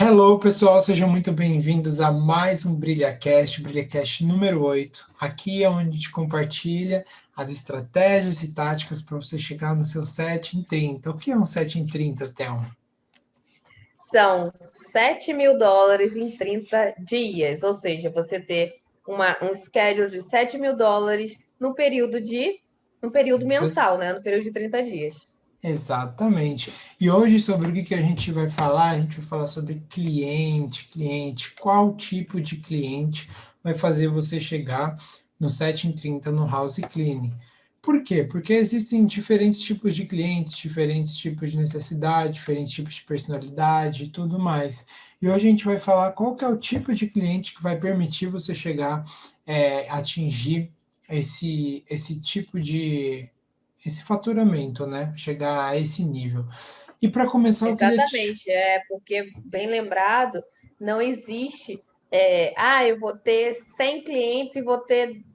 Hello, pessoal, sejam muito bem-vindos a mais um BrilhaCast número 8. Aqui é onde a gente compartilha as estratégias e táticas para você chegar no seu 7 em 30. O que é um 7 em 30, Thelma? São US$ 7.000 em 30 dias, ou seja, você ter um schedule de US$ 7.000 no período mensal, né? No período de 30 dias. Exatamente. E hoje, sobre o que a gente vai falar? A gente vai falar sobre cliente, qual tipo de cliente vai fazer você chegar no 7 em 30 no house cleaning. Por quê? Porque existem diferentes tipos de clientes, diferentes tipos de necessidade, diferentes tipos de personalidade e tudo mais. E hoje a gente vai falar qual que é o tipo de cliente que vai permitir você chegar, atingir esse tipo de esse faturamento, né? Chegar a esse nível. E para começar, eu queria te... Exatamente, porque, bem lembrado, não existe, eu vou ter 100 clientes e vou ter US$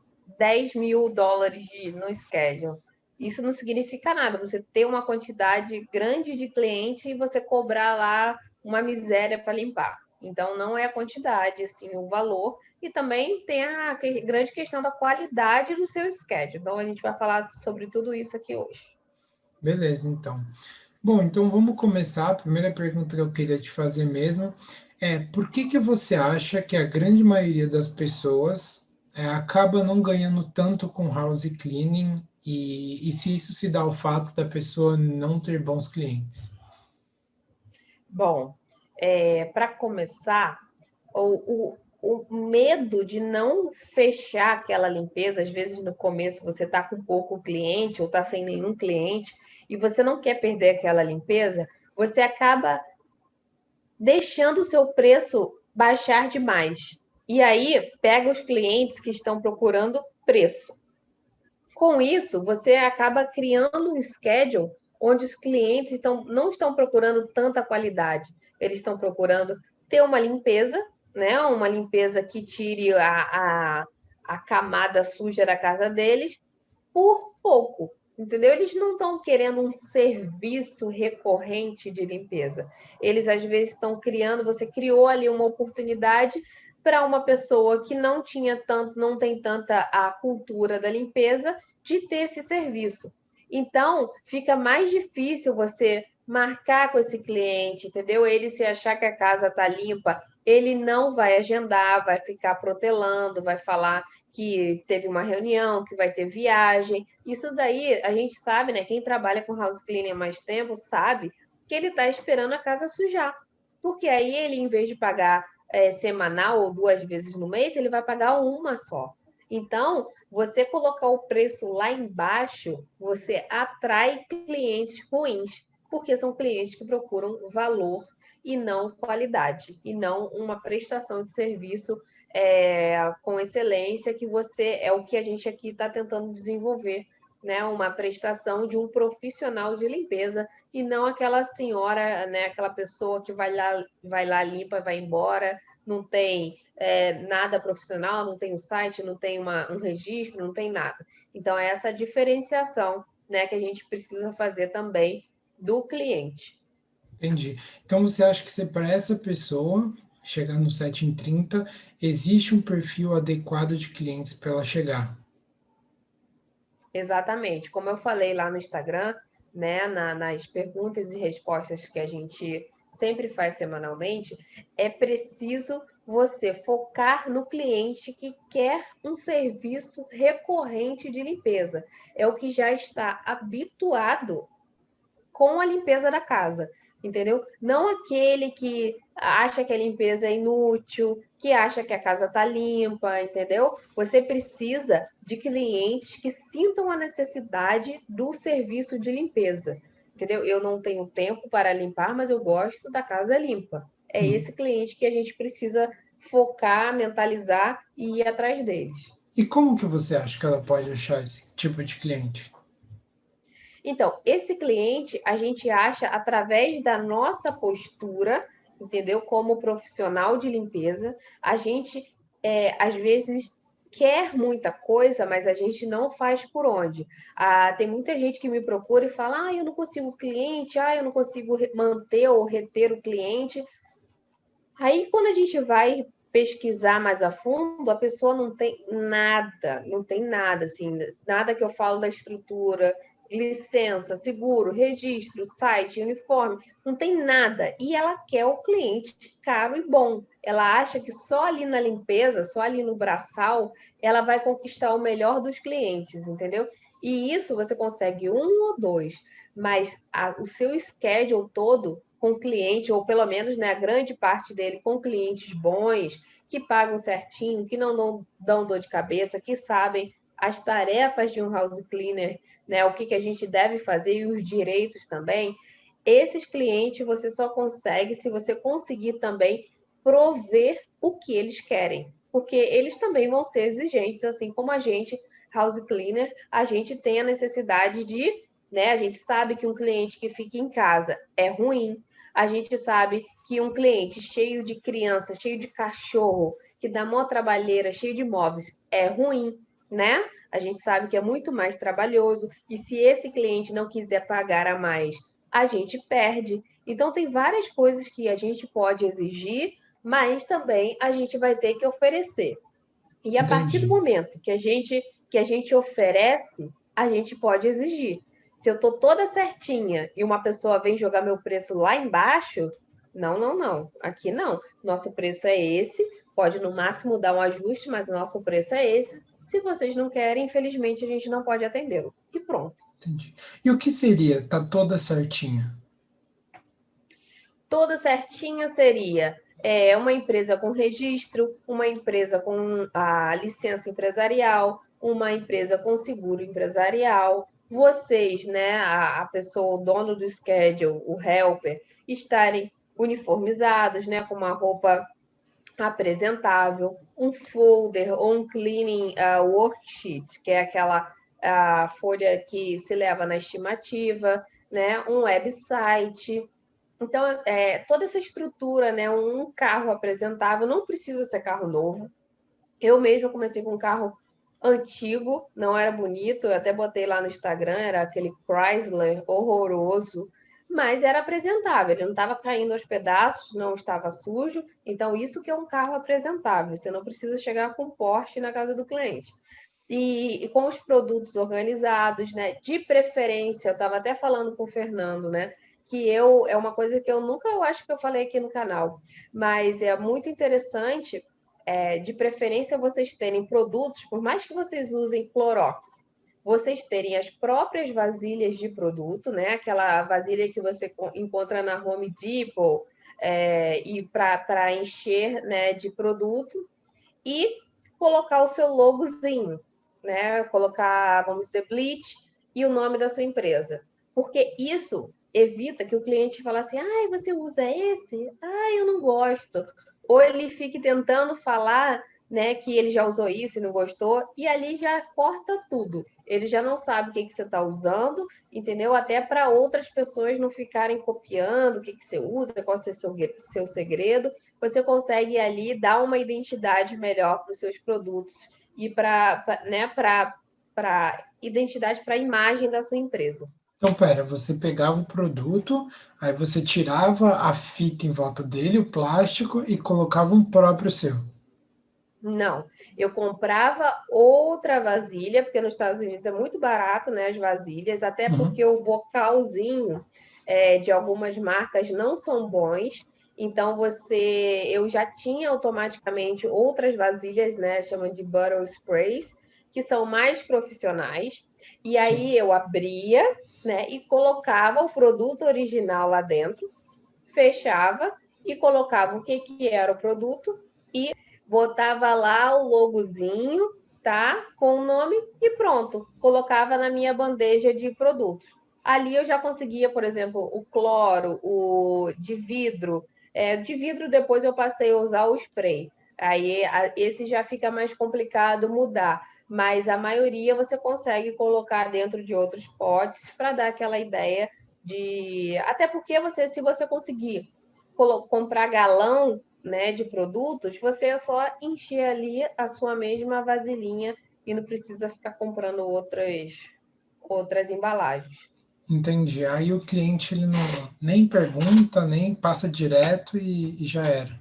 10.000 no schedule. Isso não significa nada, você ter uma quantidade grande de clientes e você cobrar lá uma miséria para limpar. Então, não é a quantidade, assim, o valor. E também tem a grande questão da qualidade do seu schedule. Então, a gente vai falar sobre tudo isso aqui hoje. Beleza, então. Bom, então vamos começar. A primeira pergunta que eu queria te fazer mesmo é por que você acha que a grande maioria das pessoas acaba não ganhando tanto com house cleaning e se isso se dá ao fato da pessoa não ter bons clientes? Bom, para começar, o medo de não fechar aquela limpeza, às vezes no começo você está com pouco cliente ou está sem nenhum cliente e você não quer perder aquela limpeza, você acaba deixando o seu preço baixar demais. E aí pega os clientes que estão procurando preço. Com isso, você acaba criando um schedule onde os clientes não estão procurando tanta qualidade, eles estão procurando ter uma limpeza, né? Uma limpeza que tire a camada suja da casa deles por pouco, entendeu? Eles não estão querendo um serviço recorrente de limpeza. Eles às vezes estão criando, você criou ali uma oportunidade para uma pessoa que não tinha tanto, não tem tanta a cultura da limpeza de ter esse serviço. Então, fica mais difícil você marcar com esse cliente, entendeu? Ele se achar que a casa está limpa, ele não vai agendar, vai ficar protelando, vai falar que teve uma reunião, que vai ter viagem. Isso daí a gente sabe, né? Quem trabalha com house cleaning há mais tempo sabe que ele está esperando a casa sujar. Porque aí ele, em vez de pagar semanal ou 2 vezes no mês, ele vai pagar uma só. Então, você colocar o preço lá embaixo, você atrai clientes ruins, porque são clientes que procuram valor e não qualidade, e não uma prestação de serviço com excelência, que você é o que a gente aqui está tentando desenvolver, né? Uma prestação de um profissional de limpeza e não aquela senhora, né? Aquela pessoa que vai lá limpa, vai embora, não tem nada profissional, não tem um site, não tem um registro, não tem nada. Então, é essa diferenciação, né, que a gente precisa fazer também do cliente. Entendi. Então você acha que para essa pessoa chegar no 7 em 30, existe um perfil adequado de clientes para ela chegar? Exatamente. Como eu falei lá no Instagram, né, nas perguntas e respostas que a gente sempre faz semanalmente, é preciso você focar no cliente que quer um serviço recorrente de limpeza. É o que já está habituado com a limpeza da casa, entendeu? Não aquele que acha que a limpeza é inútil, que acha que a casa está limpa, entendeu? Você precisa de clientes que sintam a necessidade do serviço de limpeza, entendeu? Eu não tenho tempo para limpar, mas eu gosto da casa limpa. É esse cliente que a gente precisa focar, mentalizar e ir atrás deles. E como que você acha que ela pode achar esse tipo de cliente? Então, esse cliente a gente acha através da nossa postura, entendeu? Como profissional de limpeza, a gente às vezes quer muita coisa, mas a gente não faz por onde. Tem muita gente que me procura e fala: eu não consigo cliente, eu não consigo manter ou reter o cliente. Aí, quando a gente vai pesquisar mais a fundo, a pessoa não tem nada, assim, nada que eu falo da estrutura, licença, seguro, registro, site, uniforme, não tem nada. E ela quer o cliente caro e bom. Ela acha que só ali na limpeza, só ali no braçal, ela vai conquistar o melhor dos clientes, entendeu? E isso você consegue um ou dois, mas o seu schedule todo com cliente, ou pelo menos né, a grande parte dele com clientes bons, que pagam certinho, que não dão dor de cabeça, que sabem as tarefas de um house cleaner, né, o que a gente deve fazer e os direitos também. Esses clientes você só consegue se você conseguir também prover o que eles querem, porque eles também vão ser exigentes, assim como a gente, house cleaner, a gente tem a necessidade de, né, a gente sabe que um cliente que fica em casa é ruim, a gente sabe que um cliente cheio de criança, cheio de cachorro, que dá mó trabalheira, cheio de móveis, é ruim, né? A gente sabe que é muito mais trabalhoso e se esse cliente não quiser pagar a mais, a gente perde. Então tem várias coisas que a gente pode exigir, mas também a gente vai ter que oferecer. E a partir do Entendi. momento que a gente oferece, a gente pode exigir. Se eu estou toda certinha e uma pessoa vem jogar meu preço lá embaixo, não. Aqui não. Nosso preço é esse. Pode no máximo dar um ajuste, mas nosso preço é esse. Se vocês não querem, infelizmente a gente não pode atendê-lo. E pronto. Entendi. E o que seria? Tá toda certinha. Toda certinha seria uma empresa com registro, uma empresa com a licença empresarial, uma empresa com seguro empresarial, vocês, né, a pessoa, o dono do schedule, o helper, estarem uniformizados, né, com uma roupa apresentável, um folder ou um cleaning worksheet, que é aquela folha que se leva na estimativa, né, um website, então, toda essa estrutura, né? Um carro apresentável, não precisa ser carro novo. Eu mesma comecei com um carro antigo, não era bonito, eu até botei lá no Instagram, era aquele Chrysler horroroso, mas era apresentável, ele não estava caindo aos pedaços, não estava sujo, então isso que é um carro apresentável, você não precisa chegar com Porsche na casa do cliente. E com os produtos organizados, né? De preferência, eu estava até falando com o Fernando, né? Que é uma coisa que eu nunca eu acho que eu falei aqui no canal, mas é muito interessante, de preferência vocês terem produtos, por mais que vocês usem Clorox, vocês terem as próprias vasilhas de produto, né? Aquela vasilha que você encontra na Home Depot, e para encher né, de produto, e colocar o seu logozinho, né? Colocar, vamos dizer, Bleach e o nome da sua empresa. Porque isso evita que o cliente fale assim, ah, você usa esse? Ah, eu não gosto. Ou ele fique tentando falar né, que ele já usou isso e não gostou, e ali já corta tudo. Ele já não sabe o que você está usando, entendeu? Até para outras pessoas não ficarem copiando o que você usa, qual é o seu segredo. Você consegue ali dar uma identidade melhor para os seus produtos e para né, identidade, para a imagem da sua empresa. Então, pera, você pegava o produto, aí você tirava a fita em volta dele, o plástico, e colocava um próprio seu. Não, eu comprava outra vasilha, porque nos Estados Unidos é muito barato, né, as vasilhas, até Uhum. porque o bocalzinho de algumas marcas não são bons. Então eu já tinha automaticamente outras vasilhas, né, chamam de bottle sprays, que são mais profissionais. E Sim. aí eu abria, né, e colocava o produto original lá dentro, fechava e colocava o que que era o produto e botava lá o logozinho, tá? Com o nome e pronto. Colocava na minha bandeja de produtos. Ali eu já conseguia, por exemplo, o cloro, o de vidro. De vidro depois eu passei a usar o spray. Aí esse já fica mais complicado mudar, mas a maioria você consegue colocar dentro de outros potes para dar aquela ideia de. Até porque se você conseguir comprar galão né, de produtos, você é só encher ali a sua mesma vasilhinha e não precisa ficar comprando outras embalagens. Entendi. Aí o cliente ele não nem pergunta, nem passa direto e já era.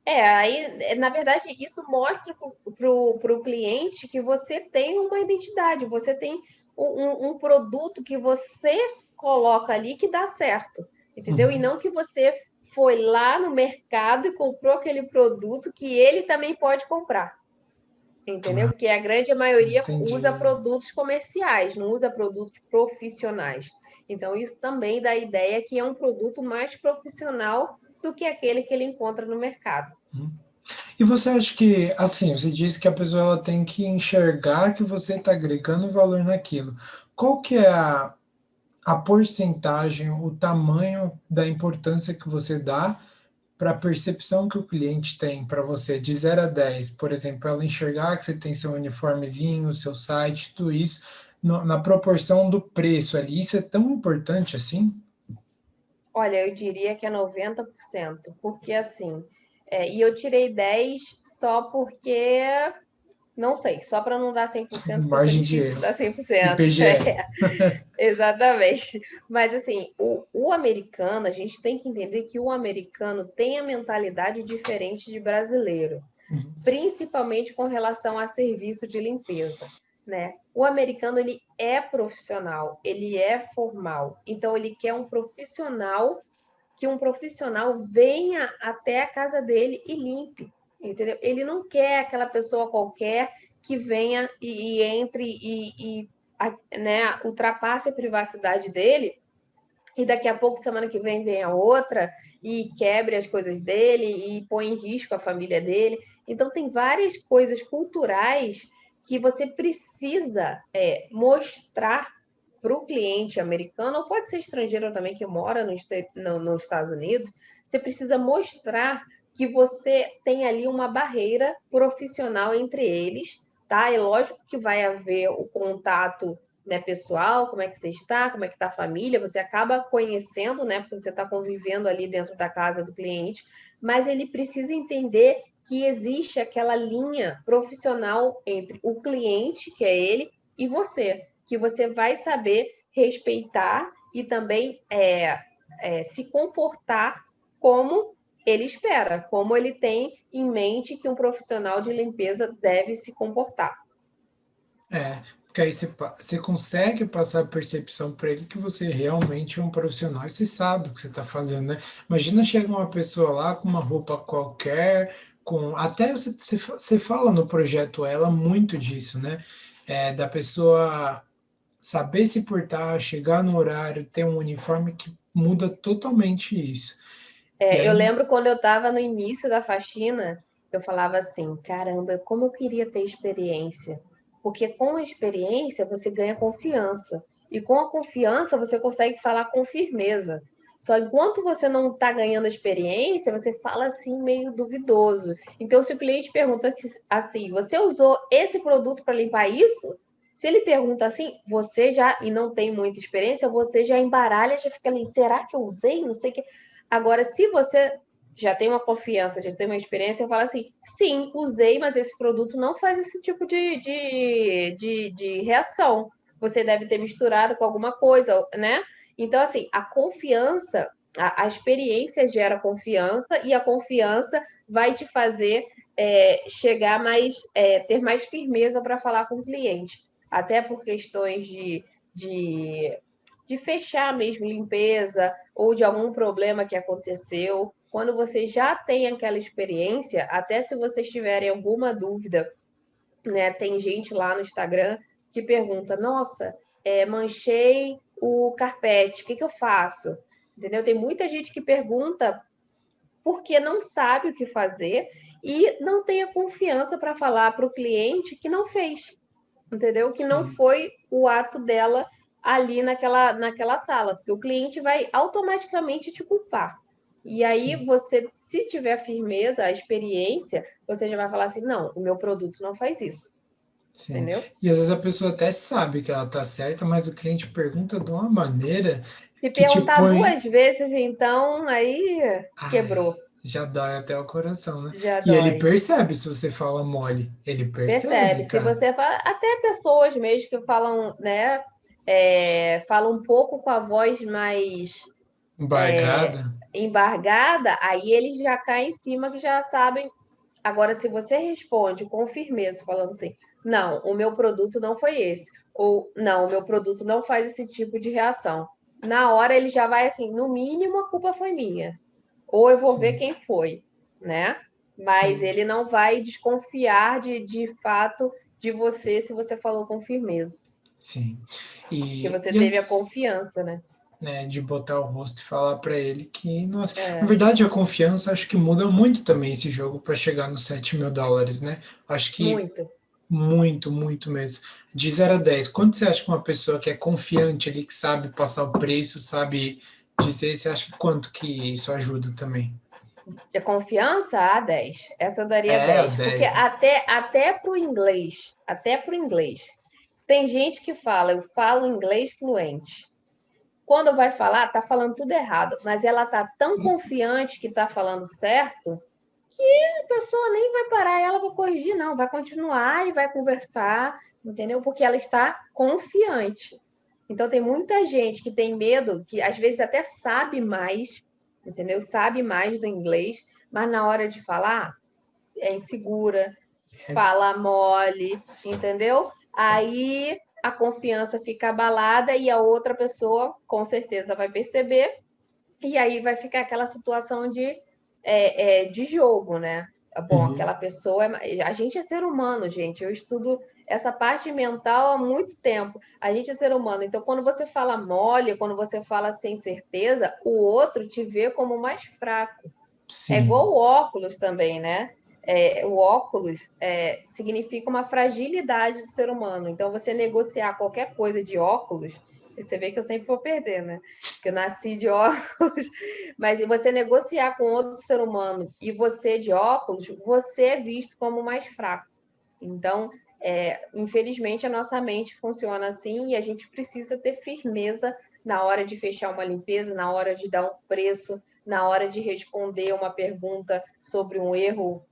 Aí, na verdade, isso mostra para o cliente que você tem uma identidade, você tem um produto que você coloca ali que dá certo, entendeu? E não que você foi lá no mercado e comprou aquele produto que ele também pode comprar, entendeu? Porque a grande maioria usa Entendi. produtos comerciais, não usa produtos profissionais. Então, isso também dá a ideia que é um produto mais profissional do que aquele que ele encontra no mercado. E você acha que, assim, você disse que a pessoa ela tem que enxergar que você está agregando valor naquilo. Qual que é a porcentagem, o tamanho da importância que você dá para a percepção que o cliente tem para você, de 0 a 10, por exemplo, ela enxergar que você tem seu uniformezinho, seu site, tudo isso, na proporção do preço ali, isso é tão importante assim? Olha, eu diria que é 90%, porque assim, e eu tirei 10 só porque, não sei, só para não dar 100%, porque foi Margem de difícil erro, dar 100%. IPGE. Exatamente. Mas assim, o americano, a gente tem que entender que o americano tem a mentalidade diferente de brasileiro, principalmente com relação a serviço de limpeza, né? O americano ele é profissional, ele é formal, então ele quer um profissional que um profissional venha até a casa dele e limpe, entendeu? Ele não quer aquela pessoa qualquer que venha e entre né, ultrapasse a privacidade dele e daqui a pouco, semana que vem a outra e quebre as coisas dele e põe em risco a família dele. Então, tem várias coisas culturais que você precisa mostrar para o cliente americano, ou pode ser estrangeiro também que mora nos Estados Unidos, você precisa mostrar que você tem ali uma barreira profissional entre eles, tá? É lógico que vai haver o contato, né, pessoal, como é que você está, como é que está a família, você acaba conhecendo, né, porque você está convivendo ali dentro da casa do cliente, mas ele precisa entender que existe aquela linha profissional entre o cliente, que é ele, e você, que você vai saber respeitar e também se comportar como ele espera, como ele tem em mente que um profissional de limpeza deve se comportar. Porque aí você consegue passar a percepção para ele que você realmente é um profissional e você sabe o que você está fazendo, né? Imagina chegar uma pessoa lá com uma roupa qualquer, até você fala no projeto ela muito disso, né? Da pessoa saber se portar, chegar no horário, ter um uniforme que muda totalmente isso. E Eu aí, lembro quando eu estava no início da faxina, eu falava assim: caramba, como eu queria ter experiência. Porque com a experiência você ganha confiança. E com a confiança você consegue falar com firmeza. Só enquanto você não está ganhando experiência, você fala assim meio duvidoso. Então, se o cliente pergunta assim, você usou esse produto para limpar isso? Se ele pergunta assim, você já, e não tem muita experiência, você já embaralha, já fica ali, será que eu usei? Não sei o que. Agora, se você já tem uma confiança, já tem uma experiência, eu falo assim, sim, usei, mas esse produto não faz esse tipo de reação. Você deve ter misturado com alguma coisa, né? Então, assim, a confiança, a experiência gera confiança e a confiança vai te fazer chegar mais, ter mais firmeza para falar com o cliente. Até por questões de, de fechar mesmo limpeza ou de algum problema que aconteceu. Quando você já tem aquela experiência, até se vocês tiverem alguma dúvida, né, tem gente lá no Instagram que pergunta: nossa, manchei o carpete, o que eu faço? Entendeu? Tem muita gente que pergunta porque não sabe o que fazer e não tem a confiança para falar para o cliente que não fez, entendeu? Que não sim, foi o ato dela ali naquela sala, porque o cliente vai automaticamente te culpar. E aí sim. você, se tiver firmeza, a experiência, você já vai falar assim, não, o meu produto não faz isso, Sim. entendeu? E às vezes a pessoa até sabe que ela tá certa, mas o cliente pergunta de uma maneira Se que te perguntar põe. 2 vezes, então, aí Ai, quebrou, já dói até o coração, né? já E ele dói. percebe se você fala mole. Ele Percebe? percebe, Se cara. você fala, até pessoas mesmo que falam, né, falam um pouco com a voz mais Embargada. embargada, aí eles já caem em cima que já sabem. Agora, se você responde com firmeza, falando assim, não, o meu produto não foi esse, ou não, o meu produto não faz esse tipo de reação. Na hora ele já vai assim, no mínimo a culpa foi minha, ou eu vou ver Sim, quem foi, né? Mas sim, ele não vai desconfiar de fato de você se você falou com firmeza, sim. porque E, você e teve a confiança, né? né, de botar o rosto e falar para ele que, nossa, na É, verdade a confiança acho que muda muito também esse jogo para chegar nos US$ 7.000, né? Acho que muito. muito, muito mesmo. De 0 a 10, quanto você acha que uma pessoa que é confiante ali, que sabe passar o preço, sabe dizer, você acha que quanto que isso ajuda também? De confiança, a 10. Essa eu daria É, o 10. Porque 10, né? até para o inglês, até para o inglês, tem gente que fala, eu falo inglês fluente. Quando vai falar, tá falando tudo errado, mas ela tá tão confiante que tá falando certo, a pessoa nem vai parar ela para corrigir, não, vai continuar e vai conversar, entendeu? Porque ela está confiante. Então tem muita gente que tem medo, que às vezes até sabe mais, entendeu? Sabe mais do inglês, mas na hora de falar é insegura, Yes. fala mole, entendeu? Aí a confiança fica abalada e a outra pessoa com certeza vai perceber, e aí vai ficar aquela situação de jogo, né? Bom, Uhum. aquela pessoa. A gente é ser humano, gente. Eu estudo essa parte mental há muito tempo. A gente é ser humano. Então, quando você fala mole, quando você fala sem certeza, o outro te vê como mais fraco. É Sim, igual o óculos também, né? O óculos significa uma fragilidade do ser humano. Então, você negociar qualquer coisa de óculos, você vê que eu sempre vou perder, né? Porque eu nasci de óculos, mas se você negociar com outro ser humano e você de óculos, você é visto como mais fraco. Então, infelizmente, a nossa mente funciona assim e a gente precisa ter firmeza na hora de fechar uma limpeza, na hora de dar um preço, na hora de responder uma pergunta sobre um erro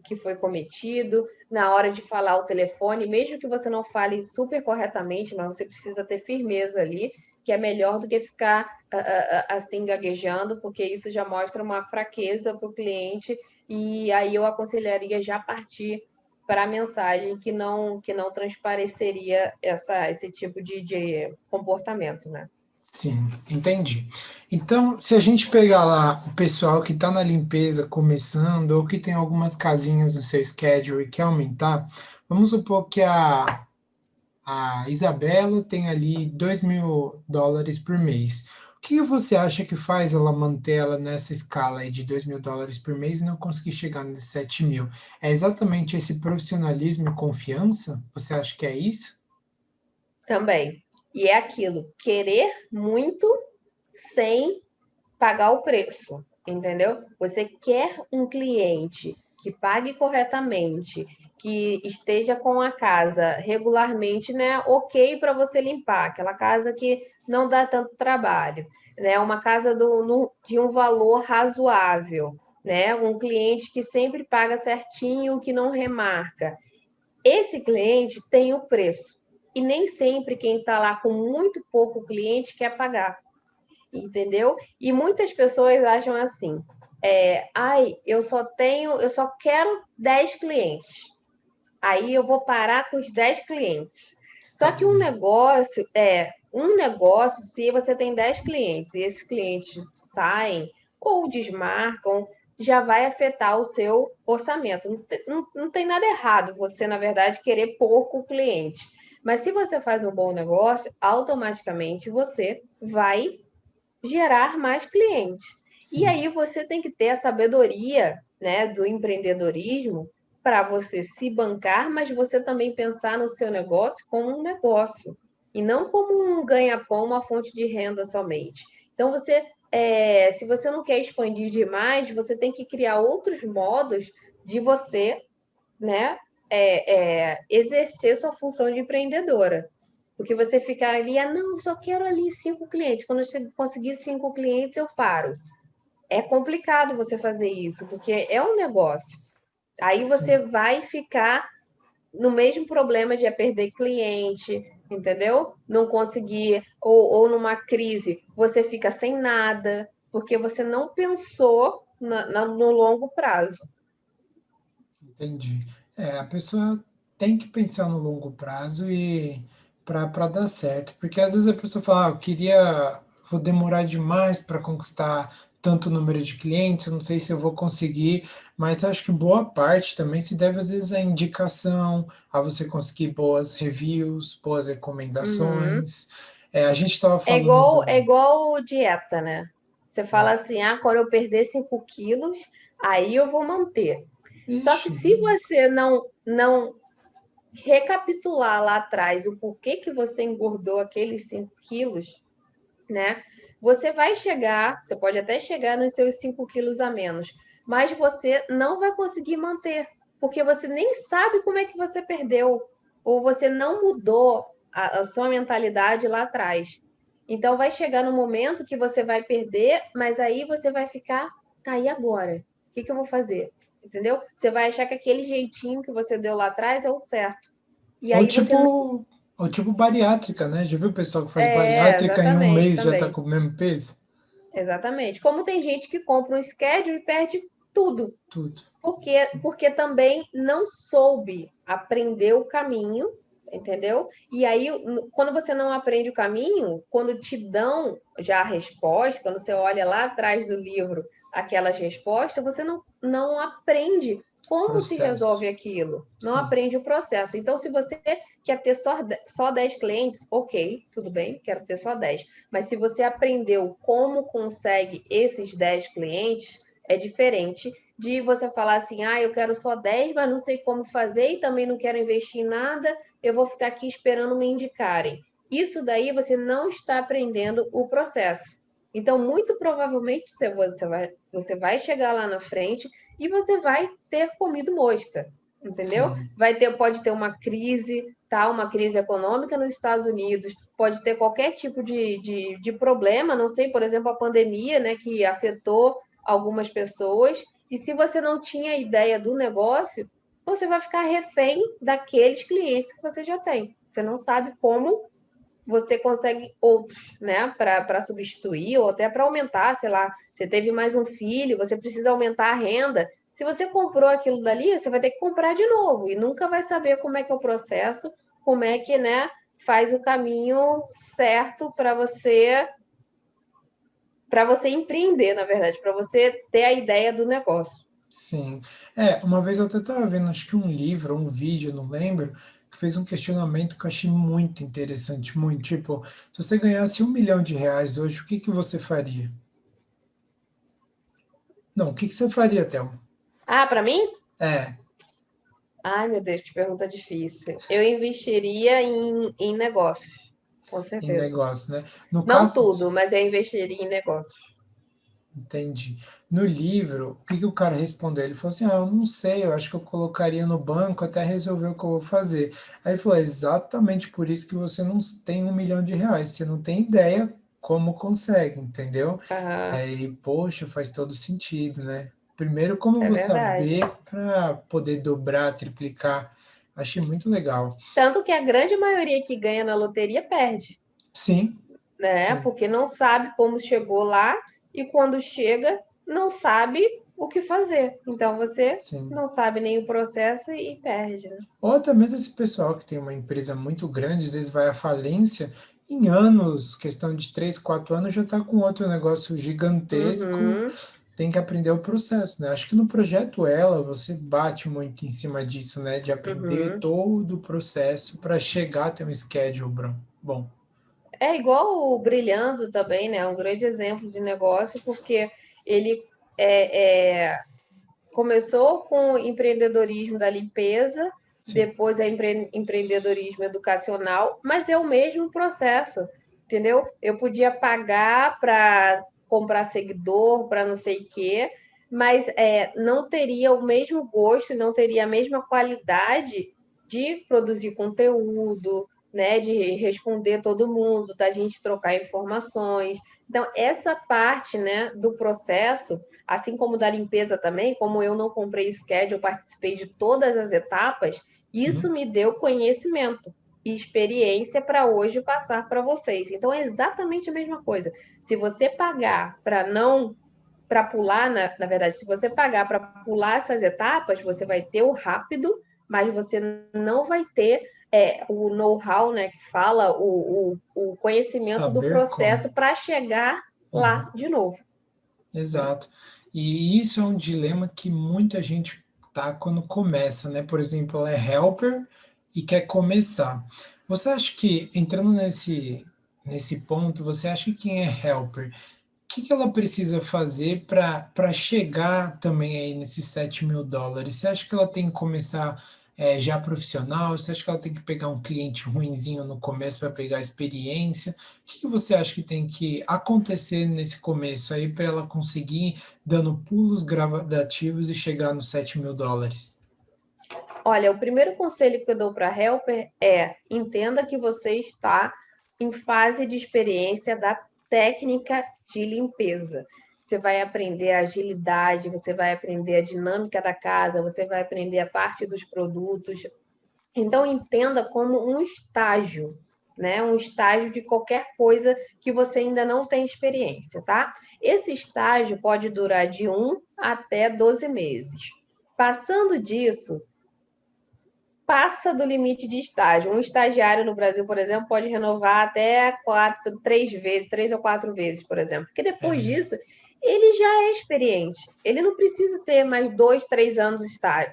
que foi cometido, na hora de falar o telefone, mesmo que você não fale super corretamente, mas você precisa ter firmeza ali, que é melhor do que ficar assim gaguejando, porque isso já mostra uma fraqueza para o cliente, e aí eu aconselharia já partir para a mensagem que não transpareceria esse tipo de comportamento, né? sim, entendi. Então, se a gente pegar lá o pessoal que está na limpeza começando, ou que tem algumas casinhas no seu schedule e quer aumentar, vamos supor que a Isabela tem ali US$ 2.000 por mês. O que você acha que faz ela manter ela nessa escala aí de US$ 2.000 por mês e não conseguir chegar nesses 7.000? É exatamente esse profissionalismo e confiança? Você acha que é isso? Também. E é aquilo, querer muito sem pagar o preço, entendeu? Você quer um cliente que pague corretamente, que esteja com a casa regularmente, né? Ok para você limpar, aquela casa que não dá tanto trabalho, né? Uma casa de um valor razoável, né? Um cliente que sempre paga certinho, que não remarca. Esse cliente tem o preço. E nem sempre quem está lá com muito pouco cliente quer pagar, entendeu? E muitas pessoas acham assim: ai, eu só quero 10 clientes. Aí eu vou parar com os 10 clientes. Só que Estagna. um negócio, se você tem 10 clientes e esses clientes saem ou desmarcam, já vai afetar o seu orçamento. Não tem nada errado você, na verdade, querer pouco cliente. Mas se você faz um bom negócio, automaticamente você vai gerar mais clientes. E Sim, aí você tem que ter a sabedoria, né, do empreendedorismo para você se bancar, mas você também pensar no seu negócio como um negócio e não como um ganha-pão, uma fonte de renda somente. Então se você não quer expandir demais, você tem que criar outros modos de você, né, exercer sua função de empreendedora. Porque você ficar ali, não, só quero ali 5 clientes. Quando eu conseguir 5 clientes, eu paro. É complicado você fazer isso, porque é um negócio. Aí você sim, vai ficar no mesmo problema de perder cliente, entendeu? Não conseguir, ou numa crise, você fica sem nada, porque você não pensou no longo prazo. Entendi. A pessoa tem que pensar no longo prazo e para dar certo, porque às vezes a pessoa fala, vou demorar demais para conquistar tanto número de clientes, eu não sei se eu vou conseguir, mas acho que boa parte também se deve às vezes à indicação, a você conseguir boas reviews, boas Uhum. recomendações. A gente estava falando É do. igual dieta, né? Você fala É, assim, quando eu perder 5 quilos, aí eu vou manter. Só que ixi, se você não recapitular lá atrás o porquê que você engordou aqueles 5 quilos, né? Você vai chegar, você pode até chegar nos seus 5 quilos a menos, mas você não vai conseguir manter, porque você nem sabe como é que você perdeu, ou você não mudou a sua mentalidade lá atrás. Então vai chegar no momento que você vai perder, mas aí você vai ficar, tá, e agora? O que eu vou fazer? Entendeu? Você vai achar que aquele jeitinho que você deu lá atrás é o certo. E ou aí você não. tipo, ou tipo bariátrica, né? Já viu o pessoal que faz bariátrica em um Exatamente, mês já tá também. com o mesmo peso? Exatamente. Como tem gente que compra um schedule e perde tudo, Tudo. Sim. porque também não soube aprender o caminho, entendeu? E aí, quando você não aprende o caminho, quando te dão já a resposta, quando você olha lá atrás do livro aquelas respostas, você não aprende como se resolve Processo. aquilo, não Sim. aprende o processo. Então, se você quer ter só 10 clientes, ok, tudo bem, quero ter só 10. Mas se você aprendeu como consegue esses 10 clientes, é diferente de você falar assim, eu quero só 10, mas não sei como fazer e também não quero investir em nada, eu vou ficar aqui esperando me indicarem. Isso daí você não está aprendendo o processo. Então, muito provavelmente você vai chegar lá na frente e você vai ter comido mosca, entendeu? Sim. Pode ter uma crise, tá? Uma crise econômica nos Estados Unidos, pode ter qualquer tipo de problema, não sei, por exemplo, a pandemia, né, que afetou algumas pessoas, e se você não tinha ideia do negócio, você vai ficar refém daqueles clientes que você já tem. Você não sabe como você consegue outros, né, para substituir ou até para aumentar, sei lá, você teve mais um filho, você precisa aumentar a renda. Se você comprou aquilo dali, você vai ter que comprar de novo e nunca vai saber como é que é o processo, como é que, né, faz o caminho certo para você empreender, na verdade, para você ter a ideia do negócio. Sim. Uma vez eu até estava vendo, acho que um livro, um vídeo, não lembro, que fez um questionamento que eu achei muito interessante, muito. Tipo, se você ganhasse R$ 1 milhão hoje, o que que você faria? Não, o que que você faria, Thelma? Para mim? É, Ai, meu Deus, que pergunta difícil. Eu investiria em negócios, com em certeza. negócio, né? No Não caso, tudo, mas eu investiria em negócios. entendi. No livro, o que que o cara respondeu? Ele falou assim: eu não sei, eu acho que eu colocaria no banco até resolver o que eu vou fazer. Aí ele falou: é exatamente por isso que você não tem R$ 1 milhão, você não tem ideia como consegue, entendeu? Aham, Aí ele, poxa, faz todo sentido, né? Primeiro, como eu é vou verdade. saber para poder dobrar, triplicar? Achei muito legal. Tanto que a grande maioria que ganha na loteria perde, Sim, né? sim, Porque não sabe como chegou lá e quando chega, não sabe o que fazer. Então você sim. não sabe nem o processo e perde, né? Ou até mesmo esse pessoal que tem uma empresa muito grande, às vezes vai à falência, em anos, questão de 3, 4 anos, já está com outro negócio gigantesco, Uhum, tem que aprender o processo, né? Acho que no projeto Ela, você bate muito em cima disso, né? De aprender uhum. todo o processo para chegar a ter um schedule bom. É igual o Brilhando também, né? Um grande exemplo de negócio, porque ele começou com o empreendedorismo da limpeza, Sim. depois é empreendedorismo educacional, mas é o mesmo processo, entendeu? Eu podia pagar para comprar seguidor, para não sei o quê, mas não teria o mesmo gosto, não teria a mesma qualidade de produzir conteúdo, né, de responder todo mundo, da gente trocar informações. Então, essa parte, né, do processo, assim como da limpeza também, como eu não comprei schedule, eu participei de todas as etapas, isso Uhum. me deu conhecimento. experiência para hoje passar para vocês. Então, é exatamente a mesma coisa. Se você pagar para pular, na verdade, se você pagar para pular essas etapas, você vai ter o rápido, mas você não vai ter o know-how, né, que fala, o conhecimento do Saber como. processo para chegar Uhum. lá de novo. Exato. E isso é um dilema que muita gente tá quando começa, né? Por exemplo, ela é helper e quer começar. Você acha que, entrando nesse ponto, você acha que quem é helper, que ela precisa fazer para chegar também aí nesses US$ 7.000? Você acha que ela tem que começar já profissional? Você acha que ela tem que pegar um cliente ruinzinho no começo para pegar experiência? O que você acha que tem que acontecer nesse começo aí para ela conseguir dando pulos gradativos e chegar nos US$ 7.000? Olha, o primeiro conselho que eu dou para a helper é: entenda que você está em fase de experiência da técnica de limpeza. Você vai aprender a agilidade, você vai aprender a dinâmica da casa, você vai aprender a parte dos produtos. Então, entenda como um estágio, né? Um estágio de qualquer coisa que você ainda não tem experiência, tá? Esse estágio pode durar de 1 até 12 meses. Passando disso, passa do limite de estágio. Um estagiário no Brasil, por exemplo, pode renovar até 3 ou 4 vezes, por exemplo. Porque depois É, disso, ele já é experiente. Ele não precisa ser mais 2, 3 anos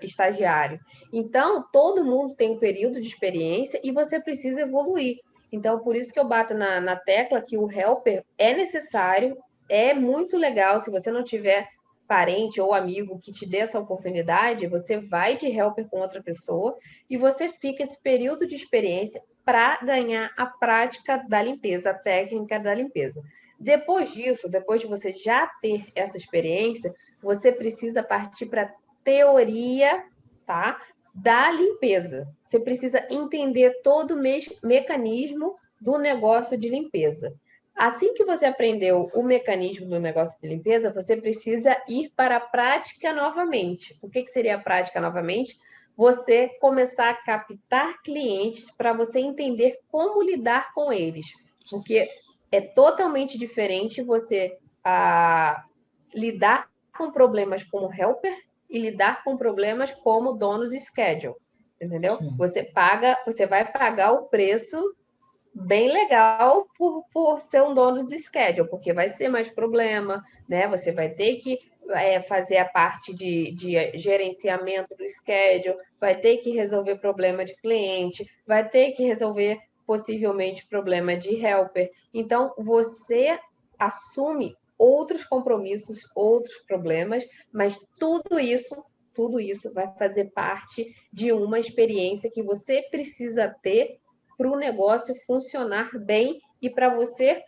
estagiário. Então, todo mundo tem um período de experiência e você precisa evoluir. Então, por isso que eu bato na tecla que o helper é necessário, é muito legal. Se você não tiver parente ou amigo que te dê essa oportunidade, você vai de helper com outra pessoa e você fica esse período de experiência para ganhar a prática da limpeza, a técnica da limpeza. Depois disso, depois de você já ter essa experiência, você precisa partir para a teoria, tá? Da limpeza. Você precisa entender todo o mecanismo do negócio de limpeza. Assim que você aprendeu o mecanismo do negócio de limpeza, você precisa ir para a prática novamente. O que seria a prática novamente? Você começar a captar clientes para você entender como lidar com eles. Porque é totalmente diferente você lidar com problemas como helper e lidar com problemas como dono de schedule. Entendeu? sim. Você vai pagar o preço bem legal por ser um dono de schedule, porque vai ser mais problema, né? Você vai ter que fazer a parte de gerenciamento do schedule, vai ter que resolver problema de cliente, vai ter que resolver possivelmente problema de helper. Então, você assume outros compromissos, outros problemas, mas tudo isso vai fazer parte de uma experiência que você precisa ter para o negócio funcionar bem e para você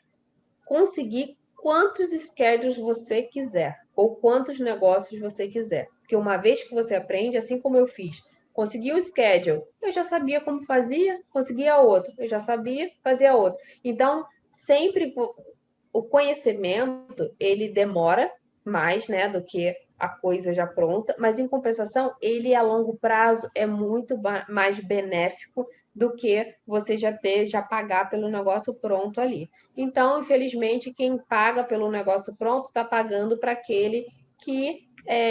conseguir quantos schedules você quiser ou quantos negócios você quiser. Porque uma vez que você aprende, assim como eu fiz, consegui o schedule, eu já sabia como fazia, conseguia outro, eu já sabia, fazia outro. Então, sempre o conhecimento, ele demora mais, né, do que a coisa já pronta, mas em compensação, ele a longo prazo é muito mais benéfico do que você já pagar pelo negócio pronto ali. Então, infelizmente, quem paga pelo negócio pronto está pagando para aquele que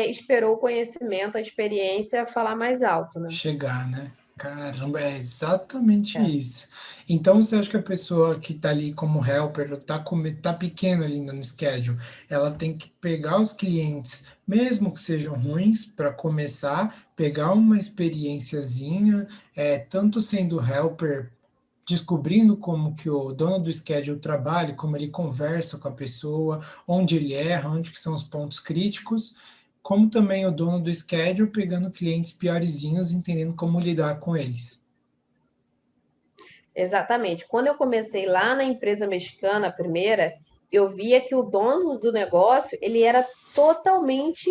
esperou o conhecimento, a experiência falar mais alto, né? Chegar, né? Caramba, é exatamente É. isso. Então, você acha que a pessoa que está ali como helper, tá pequena ali no schedule, ela tem que pegar os clientes, mesmo que sejam ruins, para começar, pegar uma experiênciazinha, tanto sendo helper, descobrindo como que o dono do schedule trabalha, como ele conversa com a pessoa, onde ele erra, onde que são os pontos críticos, como também o dono do schedule pegando clientes piorzinhos, entendendo como lidar com eles. Exatamente. Quando eu comecei lá na empresa mexicana, a primeira, eu via que o dono do negócio ele era totalmente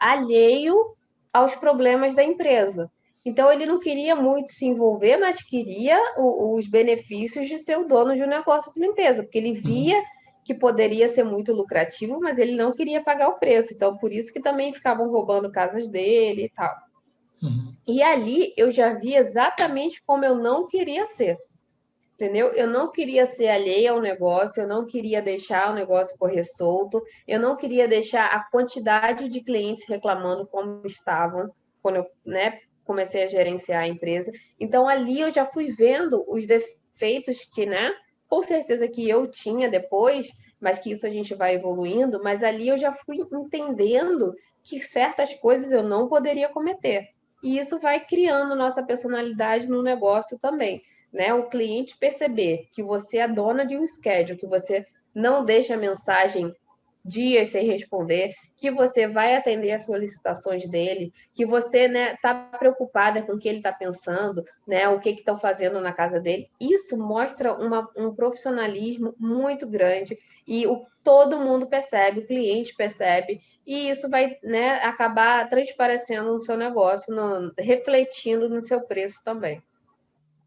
alheio aos problemas da empresa. Então ele não queria muito se envolver, mas queria os benefícios de ser o dono de um negócio de limpeza, porque ele Uhum, via que poderia ser muito lucrativo, mas ele não queria pagar o preço. Então por isso que também ficavam roubando casas dele e tal. uhum. E ali eu já vi exatamente como eu não queria ser. Entendeu? Eu não queria ser alheia ao negócio, eu não queria deixar o negócio correr solto, eu não queria deixar a quantidade de clientes reclamando como estavam quando eu, né, comecei a gerenciar a empresa. Então ali eu já fui vendo os defeitos que, né, com certeza que eu tinha depois, mas que isso a gente vai evoluindo, mas ali eu já fui entendendo que certas coisas eu não poderia cometer. E isso vai criando nossa personalidade no negócio também, né? O cliente perceber que você é dona de um schedule, que você não deixa a mensagem dias sem responder, que você vai atender as solicitações dele, que você, né, está preocupada com o que ele está pensando, né, o que estão fazendo na casa dele. Isso mostra um profissionalismo muito grande e todo mundo percebe, o cliente percebe, e isso vai, né, acabar transparecendo no seu negócio, refletindo no seu preço também.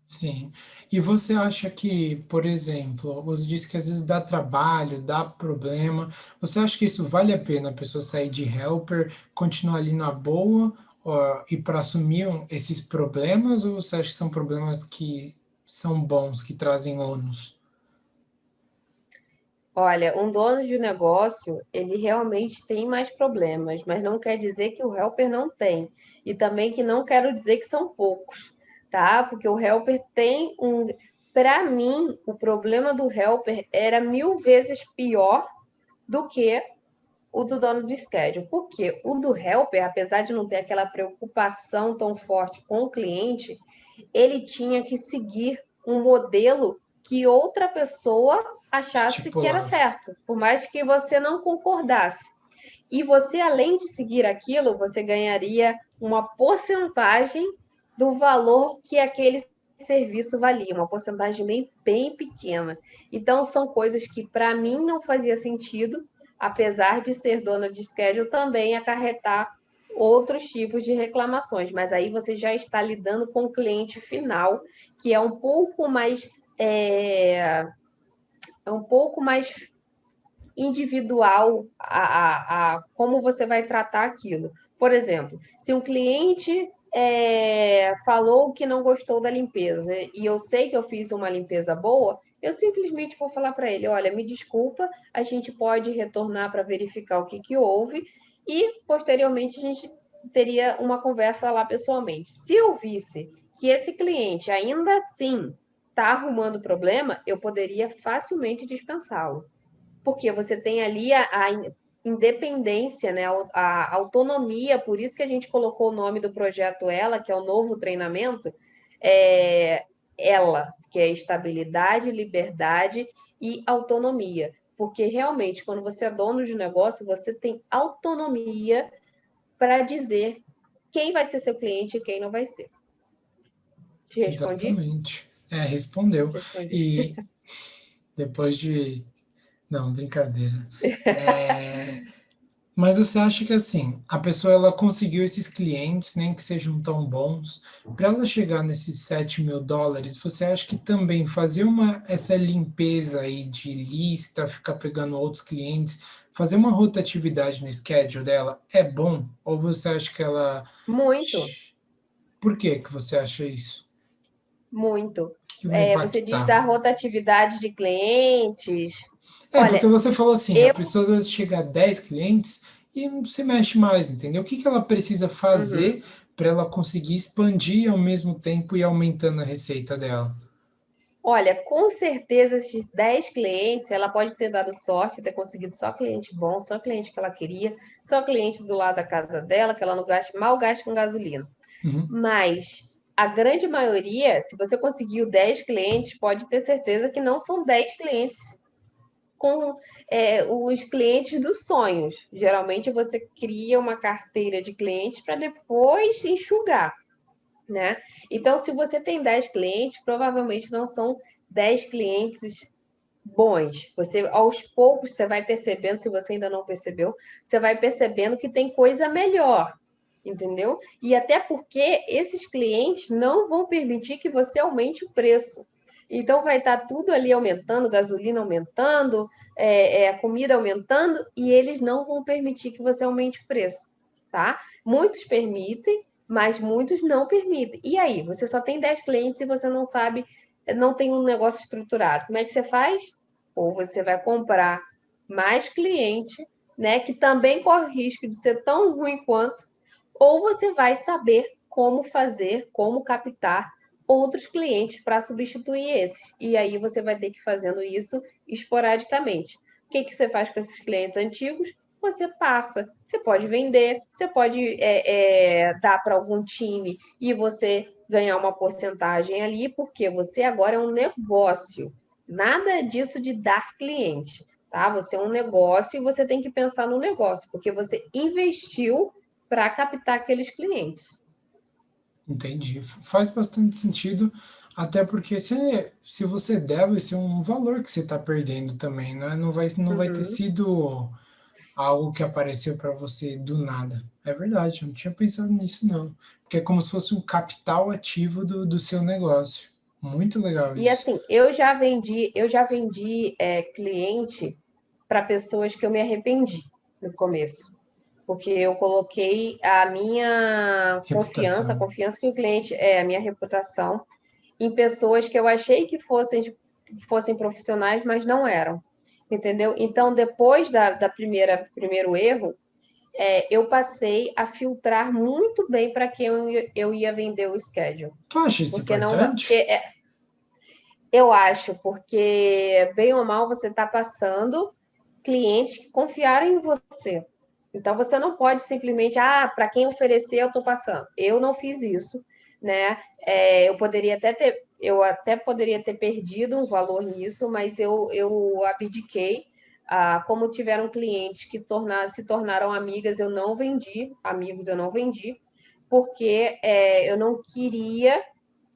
Sim. E você acha que, por exemplo, você disse que às vezes dá trabalho, dá problema. Você acha que isso vale a pena a pessoa sair de helper, continuar ali na boa, ó, e para assumir esses problemas, ou você acha que são problemas que são bons, que trazem ônus? Olha, um dono de negócio, ele realmente tem mais problemas, mas não quer dizer que o helper não tem. E também que não quero dizer que são poucos, tá? Porque o helper tem um. Para mim, o problema do helper era 1000 vezes pior do que o do dono de schedule. Porque o do helper, apesar de não ter aquela preocupação tão forte com o cliente, ele tinha que seguir um modelo que outra pessoa achasse que era Estipulado. certo, por mais que você não concordasse. E você, além de seguir aquilo, você ganharia uma porcentagem do valor que aquele serviço valia, uma porcentagem bem, bem pequena. Então, são coisas que para mim não fazia sentido, apesar de ser dona de schedule, também acarretar outros tipos de reclamações. Mas aí você já está lidando com o cliente final, que é um pouco mais. É um pouco mais individual a como você vai tratar aquilo. Por exemplo, se um cliente falou que não gostou da limpeza e eu sei que eu fiz uma limpeza boa, eu simplesmente vou falar para ele: olha, me desculpa, a gente pode retornar para verificar o que houve e posteriormente a gente teria uma conversa lá pessoalmente. Se eu visse que esse cliente ainda assim está arrumando problema, eu poderia facilmente dispensá-lo, porque você tem ali a independência, né, a autonomia, por isso que a gente colocou o nome do projeto Ela, que é o novo treinamento, Ela, que é estabilidade, liberdade e autonomia. Porque realmente, quando você é dono de negócio, você tem autonomia para dizer quem vai ser seu cliente e quem não vai ser. Te respondi? Exatamente. É, respondeu. Respondi. E depois de. Não, brincadeira. É, mas você acha que assim, a pessoa ela conseguiu esses clientes, nem que sejam tão bons, para ela chegar nesses US$ 7.000, você acha que também fazer essa limpeza aí de lista, ficar pegando outros clientes, fazer uma rotatividade no schedule dela é bom? Ou você acha que ela. Muito, Por que que você acha isso? muito. Que vai Você diz impactar? da rotatividade de clientes. É, porque Olha, você falou assim, a eu. pessoa às vezes chega a 10 clientes e não se mexe mais, entendeu? O que que ela precisa Uhum. fazer para ela conseguir expandir ao mesmo tempo e aumentando a receita dela? Olha, com certeza esses 10 clientes, ela pode ter dado sorte, ter conseguido só cliente bom, só cliente que ela queria, só cliente do lado da casa dela, que ela não gasta, mal gasta com gasolina. Uhum, Mas a grande maioria, se você conseguiu 10 clientes, pode ter certeza que não são 10 clientes com os clientes dos sonhos. Geralmente você cria uma carteira de clientes para depois enxugar, né? Então, se você tem 10 clientes, provavelmente não são 10 clientes bons. Você, aos poucos, você vai percebendo, se você ainda não percebeu, você vai percebendo que tem coisa melhor, entendeu? E até porque esses clientes não vão permitir que você aumente o preço. Então, vai estar tudo ali aumentando, gasolina aumentando, comida aumentando, e eles não vão permitir que você aumente o preço, tá? Muitos permitem, mas muitos não permitem. E aí, você só tem 10 clientes e você não sabe, não tem um negócio estruturado. Como é que você faz? Ou você vai comprar mais cliente, né, que também corre risco de ser tão ruim quanto, ou você vai saber como fazer, como captar outros clientes para substituir esses. E aí você vai ter que ir fazendo isso esporadicamente. O que, que você faz com esses clientes antigos? Você passa. Você pode vender, você pode dar para algum time e você ganhar uma porcentagem ali, porque você agora é um negócio. Nada disso de dar cliente, tá? Você é um negócio e você tem que pensar no negócio, porque você investiu para captar aqueles clientes. Entendi. Faz bastante sentido, até porque se você der, vai ser um valor que você está perdendo também, né? Não vai ter Uhum. sido algo que apareceu para você do nada. É verdade, eu não tinha pensado nisso, não. Porque é como se fosse um capital ativo do seu negócio. Muito legal E isso. assim, eu já vendi cliente para pessoas que eu me arrependi no começo, porque eu coloquei a minha confiança, a Reputação. confiança que o cliente a minha reputação, em pessoas que eu achei que fossem profissionais, mas não eram. Entendeu? Então, depois da primeiro erro, eu passei a filtrar muito bem para quem eu ia vender o schedule. Tu acha isso Porque não dá. importante? Eu acho, porque bem ou mal você está passando clientes que confiaram em você. Então você não pode simplesmente, para quem oferecer eu estou passando. Eu não fiz isso, né? Eu até poderia ter perdido um valor nisso, mas eu abdiquei. Como tiveram clientes que se tornaram amigas, eu não vendi, amigos eu não vendi, porque eu não queria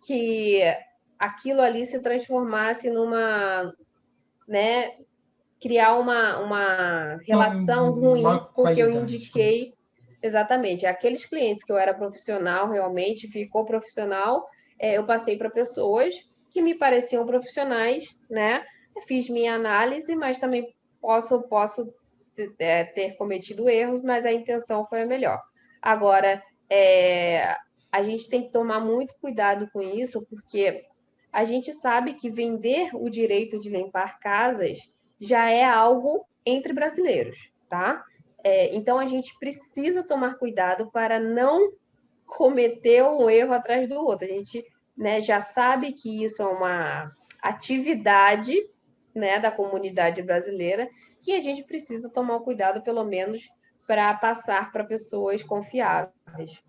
que aquilo ali se transformasse numa, né, criar uma relação Uma ruim, porque eu qualidade, né? indiquei exatamente aqueles clientes que eu era profissional, realmente ficou profissional, eu passei para pessoas que me pareciam profissionais, né? Fiz minha análise, mas também posso ter cometido erros, mas a intenção foi a melhor. Agora, a gente tem que tomar muito cuidado com isso, porque a gente sabe que vender o direito de limpar casas já é algo entre brasileiros, tá? Então a gente precisa tomar cuidado para não cometer um erro atrás do outro. A gente, né, já sabe que isso é uma atividade, né, da comunidade brasileira que a gente precisa tomar cuidado, pelo menos, para passar para pessoas confiáveis.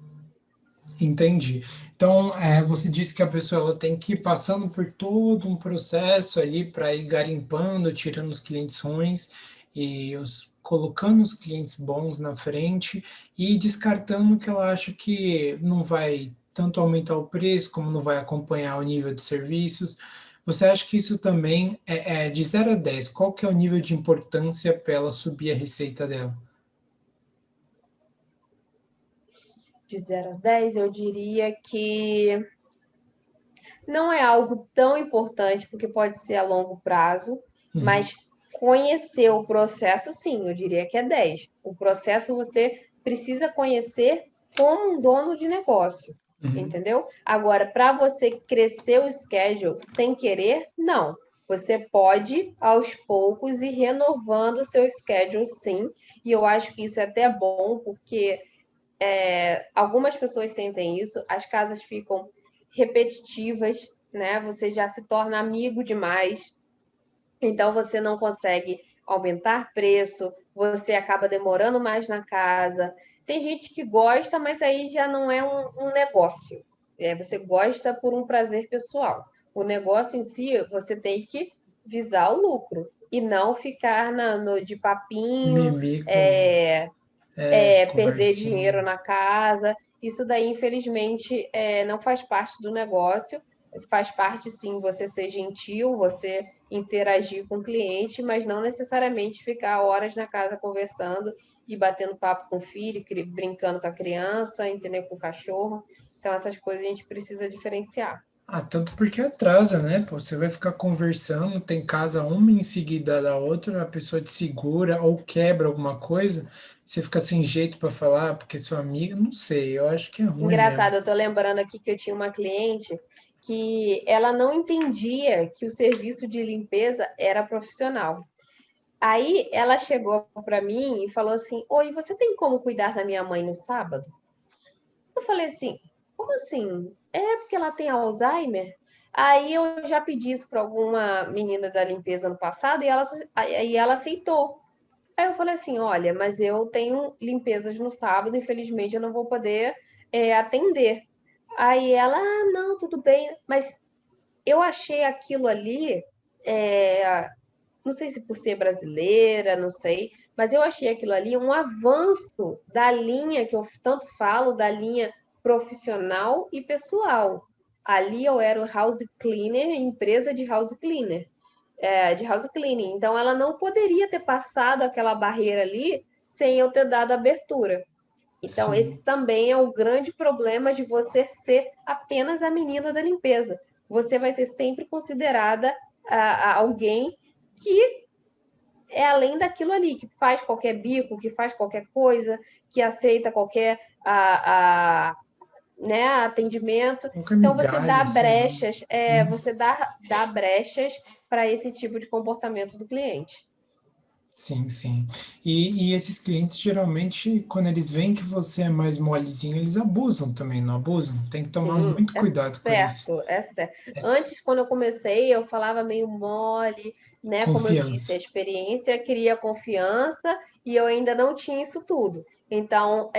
Entendi. Então, você disse que a pessoa ela tem que ir passando por todo um processo ali para ir garimpando, tirando os clientes ruins e colocando os clientes bons na frente e descartando o que ela acha que não vai tanto aumentar o preço, como não vai acompanhar o nível de serviços. Você acha que isso também é de 0 a 10? Qual que é o nível de importância para ela subir a receita dela? De 0 a 10, eu diria que não é algo tão importante, porque pode ser a longo prazo, Uhum, mas conhecer o processo, sim, eu diria que é 10. O processo você precisa conhecer como um dono de negócio, uhum. entendeu? Agora, para você crescer o schedule sem querer, não. Você pode, aos poucos, ir renovando o seu schedule, sim, e eu acho que isso é até bom, porque algumas pessoas sentem isso, as casas ficam repetitivas, né? Você já se torna amigo demais, então você não consegue aumentar preço, você acaba demorando mais na casa. Tem gente que gosta, mas aí já não é um negócio. Você gosta por um prazer pessoal. O negócio em si, você tem que visar o lucro e não ficar de papinho, Mimir com é, perder dinheiro conversinha. na casa. Isso daí, infelizmente, não faz parte do negócio. Faz parte, sim, você ser gentil, você interagir com o cliente, mas não necessariamente ficar horas na casa conversando e batendo papo com o filho, brincando com a criança, entendeu? Com o cachorro. Então, essas coisas a gente precisa diferenciar. Ah, tanto porque atrasa, né? Pô, você vai ficar conversando, tem casa uma em seguida da outra, a pessoa te segura ou quebra alguma coisa, você fica sem jeito para falar, porque sua amiga, não sei, eu acho que é ruim Engraçado, mesmo. eu estou lembrando aqui que eu tinha uma cliente que ela não entendia que o serviço de limpeza era profissional. Aí ela chegou para mim e falou assim: Oi, você tem como cuidar da minha mãe no sábado? Eu falei assim: Como assim? É porque ela tem Alzheimer? Aí eu já pedi isso para alguma menina da limpeza no passado e ela aceitou. Aí eu falei assim: Olha, mas eu tenho limpezas no sábado, infelizmente eu não vou poder atender. Aí ela, ah, não, tudo bem, mas eu achei aquilo ali, é, não sei se por ser brasileira, não sei, mas eu achei aquilo ali um avanço da linha que eu tanto falo, da linha profissional e pessoal. Ali eu era o house cleaner, empresa de house cleaner, de house cleaning. Então ela não poderia ter passado aquela barreira ali sem eu ter dado abertura. Então, esse Sim, também é o grande problema de você ser apenas a menina da limpeza. Você vai ser sempre considerada alguém que é além daquilo ali, que faz qualquer bico, que faz qualquer coisa, que aceita qualquer né, atendimento. qualquer Então, você migalha, dá assim, né? brechas, Hum. você dá brechas para esse tipo de comportamento do cliente. Sim, sim. E esses clientes, geralmente, quando eles veem que você é mais molezinho, eles abusam também, não abusam? Tem que tomar Sim, muito é cuidado com isso. certo, é certo. É Antes, quando eu comecei, eu falava meio mole, né? Como eu disse, a confiança. experiência cria confiança e eu ainda não tinha isso tudo. Então,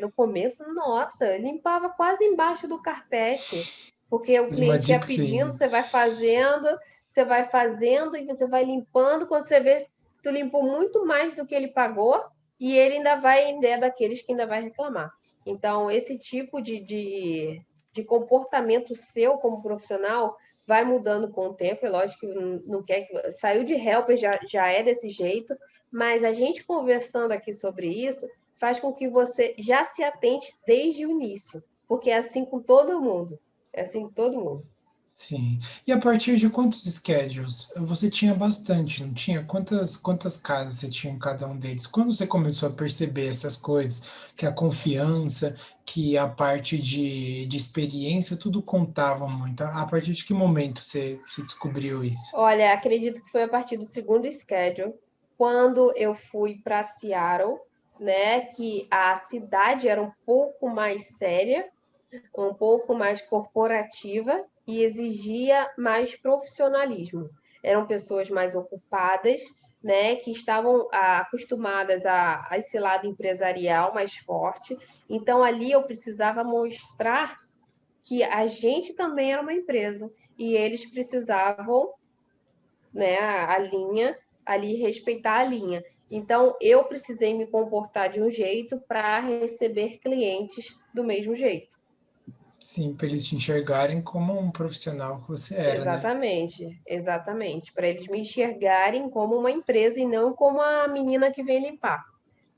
no começo, nossa, eu limpava quase embaixo do carpete, porque o Fiz uma cliente ia deep pedindo, cleaning. você vai fazendo e você vai limpando. Quando você vê, tu limpou muito mais do que ele pagou e ele ainda é daqueles que ainda vai reclamar. Então, esse tipo de comportamento seu como profissional vai mudando com o tempo. É lógico que não quer que saiu de helper já é desse jeito, mas a gente conversando aqui sobre isso faz com que você já se atente desde o início, porque é assim com todo mundo. É assim com todo mundo. Sim. E a partir de quantos schedules? Você tinha bastante, não tinha? Quantas casas você tinha em cada um deles? Quando você começou a perceber essas coisas, que a confiança, que a parte de experiência, tudo contava muito. A partir de que momento você descobriu isso? Olha, acredito que foi a partir do segundo schedule, quando eu fui para Seattle, né, que a cidade era um pouco mais séria, um pouco mais corporativa e exigia mais profissionalismo. Eram pessoas mais ocupadas, né, que estavam acostumadas a esse lado empresarial mais forte. Então, ali eu precisava mostrar que a gente também era uma empresa e eles precisavam, né, a linha ali, respeitar a linha. Então, eu precisei me comportar de um jeito para receber clientes do mesmo jeito. Sim, para eles te enxergarem como um profissional que você era, né? Exatamente, exatamente. Para eles me enxergarem como uma empresa e não como a menina que vem limpar.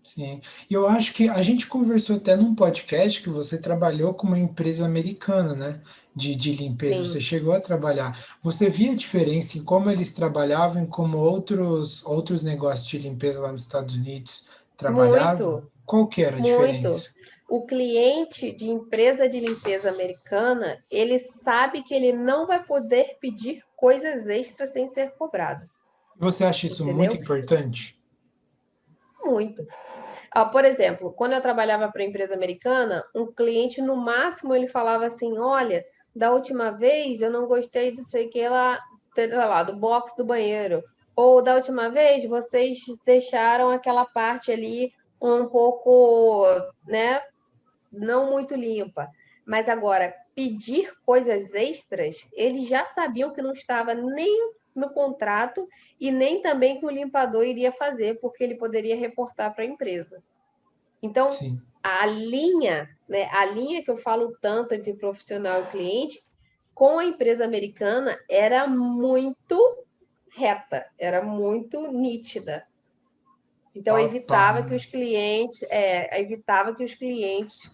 Sim, e eu acho que a gente conversou até num podcast que você trabalhou com uma empresa americana, né? De limpeza. Você Sim, chegou a trabalhar. Você via a diferença em como eles trabalhavam e como outros negócios de limpeza lá nos Estados Unidos trabalhavam? muito, Qual que era a muito. diferença? O cliente de empresa de limpeza americana, ele sabe que ele não vai poder pedir coisas extras sem ser cobrado, Você acha isso muito entendeu? importante? Muito. Por exemplo, quando eu trabalhava para a empresa americana, um cliente, no máximo, ele falava assim: Olha, da última vez eu não gostei do sei que lá, sei lá, do box do banheiro. Ou da última vez vocês deixaram aquela parte ali um pouco, né, não muito limpa. Mas agora, pedir coisas extras, eles já sabiam que não estava nem no contrato e nem também que o limpador iria fazer, porque ele poderia reportar para a empresa. Então, Sim. a linha, né, a linha que eu falo tanto entre profissional e cliente, com a empresa americana era muito reta, era muito nítida. Então, Papá. evitava que os clientes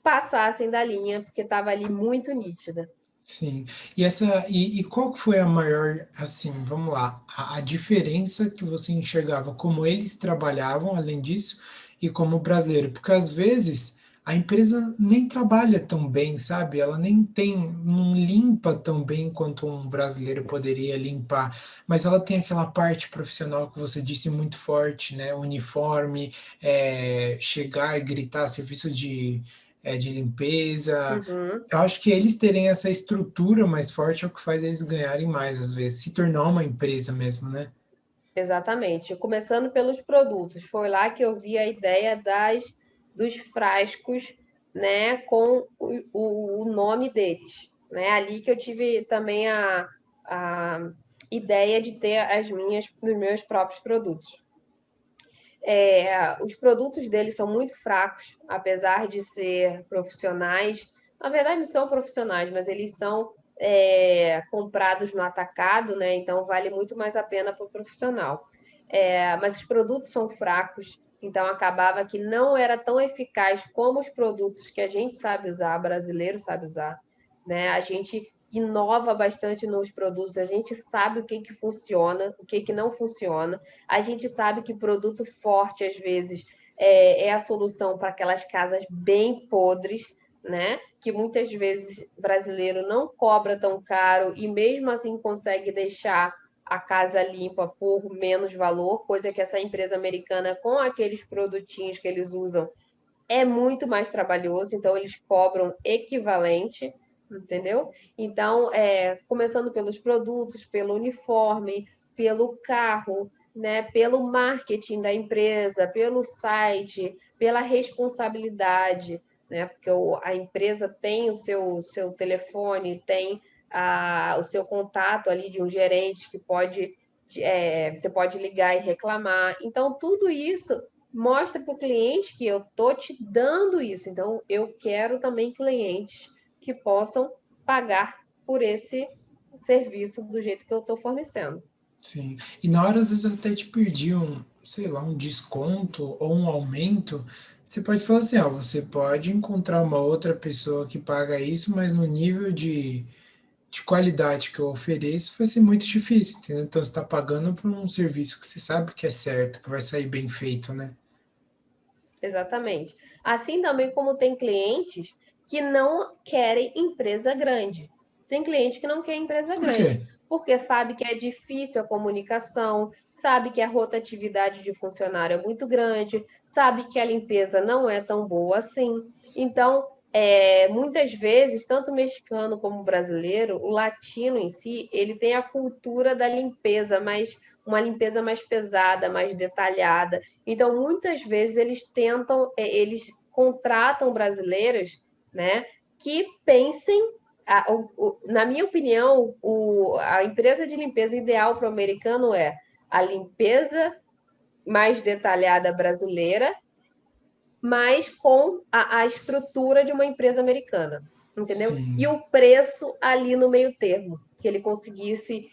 passassem da linha, porque estava ali muito nítida. Sim. E qual que foi a maior, assim, vamos lá, a diferença que você enxergava como eles trabalhavam, além disso, e como brasileiro? Porque às vezes a empresa nem trabalha tão bem, sabe? Ela nem tem, não limpa tão bem quanto um brasileiro poderia limpar, mas ela tem aquela parte profissional que você disse muito forte, né? Uniforme, chegar e gritar serviço de limpeza. Uhum. Eu acho que eles terem essa estrutura mais forte é o que faz eles ganharem mais, às vezes, se tornar uma empresa mesmo, né? Exatamente. Começando pelos produtos, foi lá que eu vi a ideia dos frascos, né, com o nome deles, né? Ali que eu tive também a ideia de ter os meus próprios produtos. Os produtos deles são muito fracos, apesar de ser profissionais. Na verdade, não são profissionais, mas eles são comprados no atacado, né? Então vale muito mais a pena para o profissional. Mas os produtos são fracos, então acabava que não era tão eficaz como os produtos que a gente sabe usar, brasileiro sabe usar, né? A gente inova bastante nos produtos, a gente sabe o que, que funciona, o que, que não funciona, a gente sabe que produto forte, às vezes, é a solução para aquelas casas bem podres, né? Que muitas vezes brasileiro não cobra tão caro e mesmo assim consegue deixar a casa limpa por menos valor, coisa que essa empresa americana, com aqueles produtinhos que eles usam, é muito mais trabalhoso, então eles cobram equivalente, entendeu? Então, começando pelos produtos, pelo uniforme, pelo carro, né, pelo marketing da empresa, pelo site, pela responsabilidade, né, porque a empresa tem o seu telefone, tem o seu contato ali de um gerente que você pode ligar e reclamar. Então, tudo isso mostra para o cliente que eu tô te dando isso. Então, eu quero também clientes que possam pagar por esse serviço do jeito que eu estou fornecendo. Sim. E na hora, às vezes, até te pedir um, sei lá, um desconto ou um aumento, você pode falar assim, ó, você pode encontrar uma outra pessoa que paga isso, mas no nível de qualidade que eu ofereço vai ser muito difícil, entendeu? Então, você está pagando por um serviço que você sabe que é certo, que vai sair bem feito, né? Exatamente. Assim também como tem clientes que não querem empresa grande. Tem cliente que não quer empresa Por quê? grande, porque sabe que é difícil a comunicação, sabe que a rotatividade de funcionário é muito grande, sabe que a limpeza não é tão boa assim. Então, muitas vezes, tanto o mexicano como o brasileiro, o latino em si, ele tem a cultura da limpeza, mas uma limpeza mais pesada, mais detalhada. Então, muitas vezes eles contratam brasileiros, né, que pensem, na minha opinião, a empresa de limpeza ideal para o americano é a limpeza mais detalhada brasileira, mas com a estrutura de uma empresa americana, entendeu? E Sim. o preço ali no meio termo, que ele conseguisse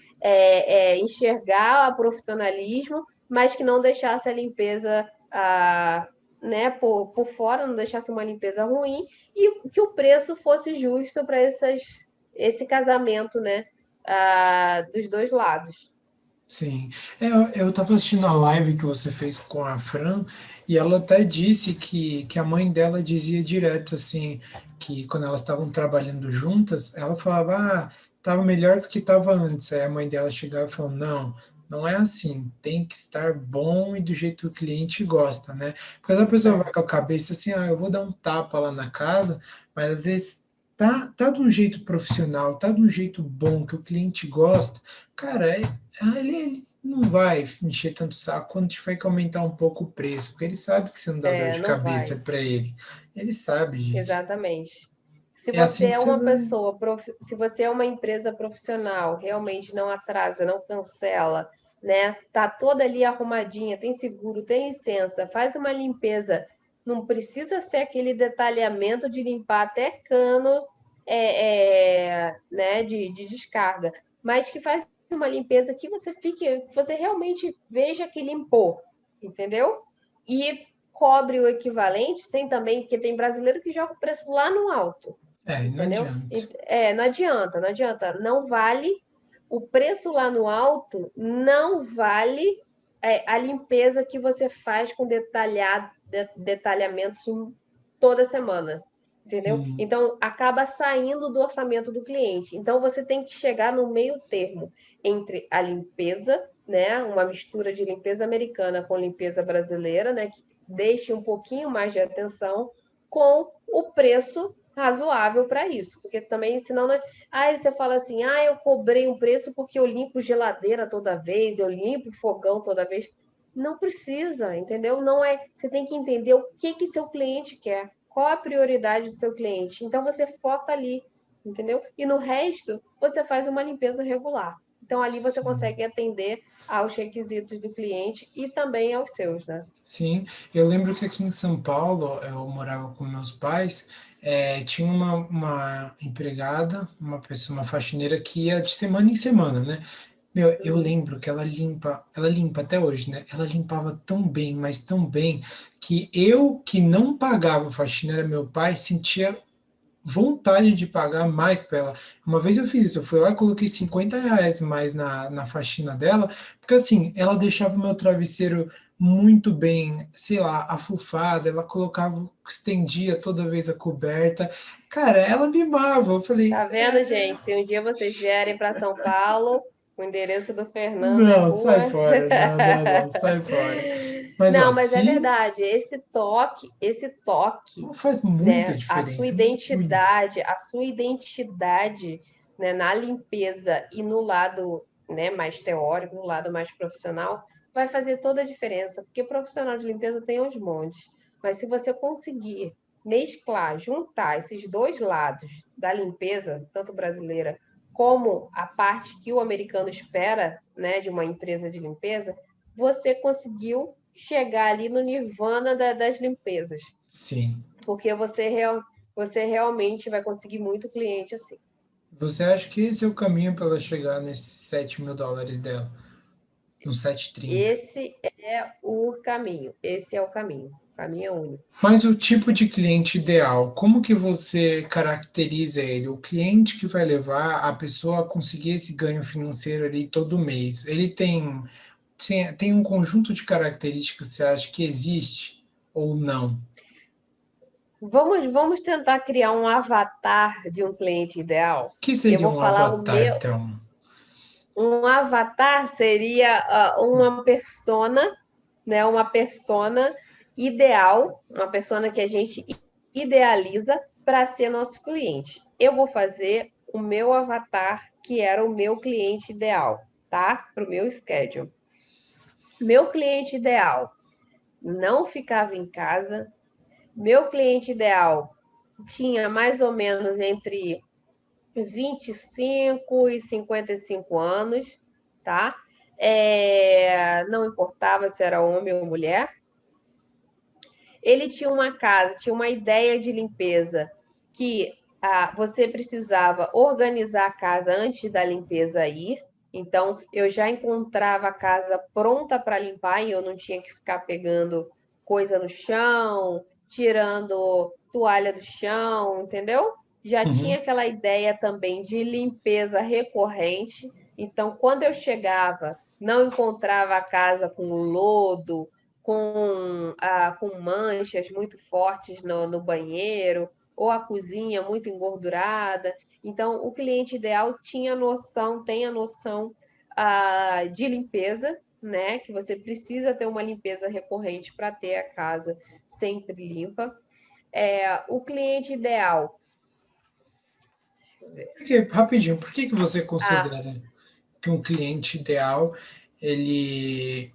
enxergar o profissionalismo, mas que não deixasse a limpeza né, por fora, não deixasse uma limpeza ruim, e que o preço fosse justo para esse casamento, né, dos dois lados. Sim, eu estava assistindo a live que você fez com a Fran e ela até disse que a mãe dela dizia direto assim, que quando elas estavam trabalhando juntas, ela falava, estava melhor do que estava antes. Aí a mãe dela chegava e falou, não, não é assim, tem que estar bom e do jeito que o cliente gosta, né? Porque a pessoa vai com a cabeça assim, eu vou dar um tapa lá na casa, mas às vezes tá de um jeito profissional, tá de um jeito bom que o cliente gosta, cara, ele não vai encher tanto saco quando tiver que aumentar um pouco o preço, porque ele sabe que você não dá dor de Não cabeça vai. para ele. Ele sabe disso. Exatamente. Se É você assim que é você uma vai. pessoa, se você é uma empresa profissional, realmente não atrasa, não cancela, né? Tá toda ali arrumadinha, tem seguro, tem licença, faz uma limpeza. Não precisa ser aquele detalhamento de limpar até cano, né, de descarga, mas que faz uma limpeza que que você realmente veja que limpou, entendeu? E cobre o equivalente, sem também, porque tem brasileiro que joga o preço lá no alto. Não entendeu? adianta. Não adianta, não adianta. Não vale o preço lá no alto, não vale a limpeza que você faz com detalhamentos toda semana, entendeu? Hum, Então, acaba saindo do orçamento do cliente. Então, você tem que chegar no meio termo entre a limpeza, né, uma mistura de limpeza americana com limpeza brasileira, né, que deixe um pouquinho mais de atenção com o preço razoável para isso, porque também, senão, aí você fala assim, eu cobrei um preço porque eu limpo geladeira toda vez, eu limpo fogão toda vez. Não precisa, entendeu? Não é. Você tem que entender o que seu cliente quer, qual a prioridade do seu cliente. Então você foca ali, entendeu? E no resto você faz uma limpeza regular. Então ali você sim. consegue atender aos requisitos do cliente e também aos seus, né? Sim, eu lembro que aqui em São Paulo, eu morava com meus pais, tinha uma empregada, uma pessoa, uma faxineira que ia de semana em semana, né? Meu, eu Uhum. lembro que ela limpa até hoje, né? Ela limpava tão bem, mas tão bem, que eu, que não pagava faxina, era meu pai, sentia vontade de pagar mais para ela. Uma vez eu fiz isso, eu fui lá e coloquei R$ 50 mais na faxina dela, porque assim, ela deixava o meu travesseiro muito bem, sei lá, afufado, ela colocava, estendia toda vez a coberta. Cara, ela mimava. Eu falei, Tá vendo, gente? Se um dia vocês vierem para São Paulo, o endereço do Fernando é não, sai rua. fora, não, não, não, sai fora. Mas ó, Não, mas é se verdade. Esse toque, faz muita né? A sua diferença, muito. identidade, né, na limpeza e no lado, né, mais teórico, no lado mais profissional, vai fazer toda a diferença, porque profissional de limpeza tem uns montes, mas se você conseguir mesclar, juntar esses dois lados da limpeza, tanto brasileira como a parte que o americano espera, né, de uma empresa de limpeza, você conseguiu chegar ali no nirvana das limpezas, Sim. porque você realmente vai conseguir muito cliente assim. Você acha que esse é o caminho para ela chegar nesses US$ 7.000 dela? No 730. Esse é o caminho, esse é o caminho. O caminho é único. Mas o tipo de cliente ideal, como que você caracteriza ele? O cliente que vai levar a pessoa a conseguir esse ganho financeiro ali todo mês. Ele tem um conjunto de características que você acha que existe ou não? Vamos tentar criar um avatar de um cliente ideal. O que Eu seria vou um falar o avatar, meu. então? Um avatar seria uma persona, né? Uma persona ideal, uma persona que a gente idealiza para ser nosso cliente. Eu vou fazer o meu avatar, que era o meu cliente ideal, tá? Para o meu schedule. Meu cliente ideal não ficava em casa. Meu cliente ideal tinha mais ou menos entre 25 e 55 anos, tá? Não importava se era homem ou mulher. Ele tinha uma casa, tinha uma ideia de limpeza que você precisava organizar a casa antes da limpeza ir. Então, eu já encontrava a casa pronta para limpar e eu não tinha que ficar pegando coisa no chão, tirando toalha do chão, entendeu? Já tinha Uhum. aquela ideia também de limpeza recorrente. Então, quando eu chegava, não encontrava a casa com lodo, com manchas muito fortes no banheiro, ou a cozinha muito engordurada. Então, o cliente ideal tinha noção, tem a noção de limpeza, né? Que você precisa ter uma limpeza recorrente para ter a casa sempre limpa. O cliente ideal. Rapidinho, por que você Ah, considera que um cliente ideal ele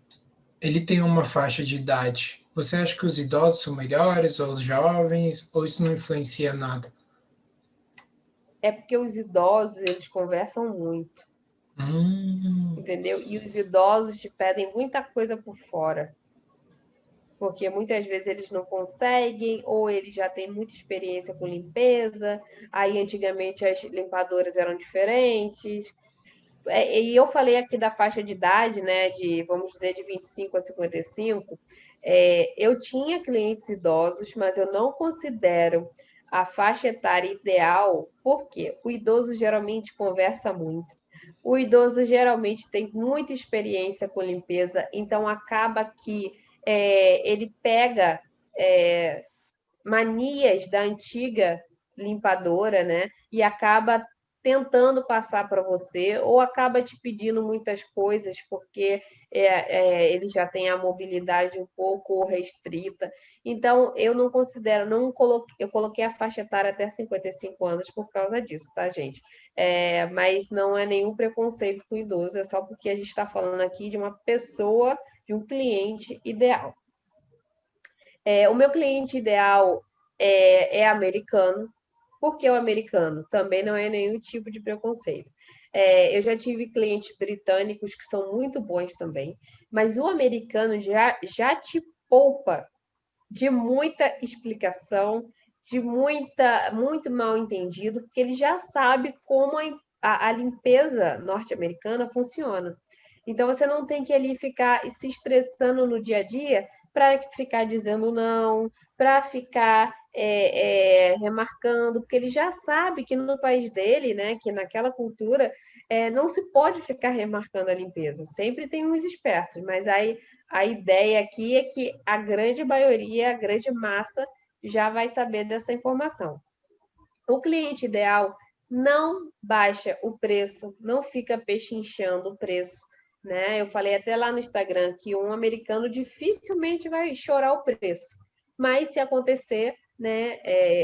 ele tem uma faixa de idade? Você acha que os idosos são melhores, ou os jovens, ou isso não influencia nada? é porque os idosos eles conversam muito, Hum, entendeu? E os idosos te pedem muita coisa por fora, porque muitas vezes eles não conseguem, ou eles já têm muita experiência com limpeza, aí antigamente as limpadoras eram diferentes. E eu falei aqui da faixa de idade, né, vamos dizer, de 25 a 55. Eu tinha clientes idosos, mas eu não considero a faixa etária ideal, porque o idoso geralmente conversa muito. O idoso geralmente tem muita experiência com limpeza, então acaba que ele pega manias da antiga limpadora, né? E acaba tentando passar para você, ou acaba te pedindo muitas coisas, porque ele já tem a mobilidade um pouco restrita. Então, eu não considero, eu coloquei a faixa etária até 55 anos por causa disso, tá, gente? Mas não é nenhum preconceito com o idoso, é só porque a gente está falando aqui de uma pessoa, de um cliente ideal. O meu cliente ideal é americano. Por que o americano? Também não é nenhum tipo de preconceito. Eu já tive clientes britânicos que são muito bons também, mas o americano já te poupa de muita explicação, de muito mal entendido, porque ele já sabe como a limpeza norte-americana funciona. Então você não tem que ali ficar se estressando no dia a dia para ficar dizendo não, para ficar remarcando, porque ele já sabe que no país dele, né, que naquela cultura, não se pode ficar remarcando a limpeza. Sempre tem uns espertos, mas aí a ideia aqui é que a grande maioria, a grande massa, já vai saber dessa informação. O cliente ideal não baixa o preço, não fica pechinchando o preço. Né? Eu falei até lá no Instagram que um americano dificilmente vai chorar o preço. Mas se acontecer, né,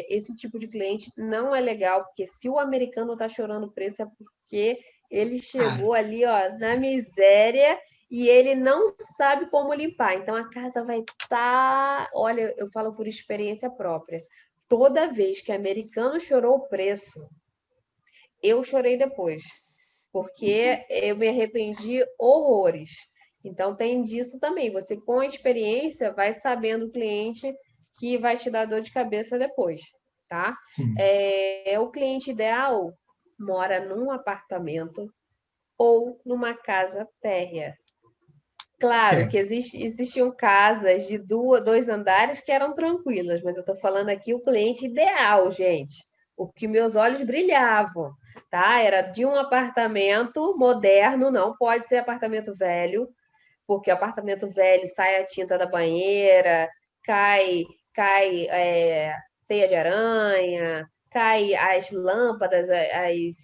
esse tipo de cliente não é legal, porque se o americano está chorando o preço é porque ele chegou ali ó, na miséria e ele não sabe como limpar. Então a casa vai estar. Olha, eu falo por experiência própria. Toda vez que americano chorou o preço, eu chorei depois, porque eu me arrependi horrores. Então tem disso também. Você com a experiência vai sabendo o cliente que vai te dar dor de cabeça depois, tá? Sim. O cliente ideal mora num apartamento ou numa casa térrea. Claro que existiam casas de dois andares que eram tranquilas, mas eu estou falando aqui o cliente ideal, gente. O que meus olhos brilhavam, tá? Era de um apartamento moderno, não pode ser apartamento velho, porque apartamento velho sai a tinta da banheira, cai teia de aranha, cai as lâmpadas,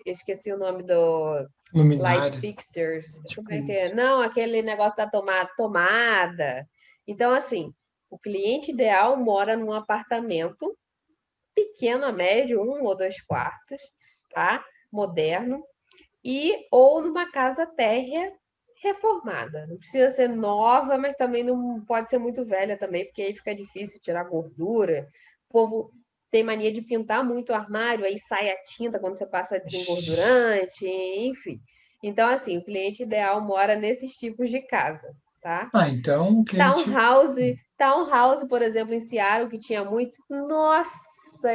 esqueci o nome do light Luminárias, fixtures. tipo Como é que é? isso. Não, aquele negócio da tomada. Então, assim, o cliente ideal mora num apartamento pequeno a médio, 1 ou 2 quartos, tá? Moderno, e ou numa casa térrea reformada. Não precisa ser nova, mas também não pode ser muito velha também, porque aí fica difícil tirar gordura. O povo tem mania de pintar muito o armário, aí sai a tinta quando você passa desengordurante, enfim. Então, assim, o cliente ideal mora nesses tipos de casa, tá? Então o cliente. Townhouse, por exemplo, em Seattle, que tinha muito. Nossa,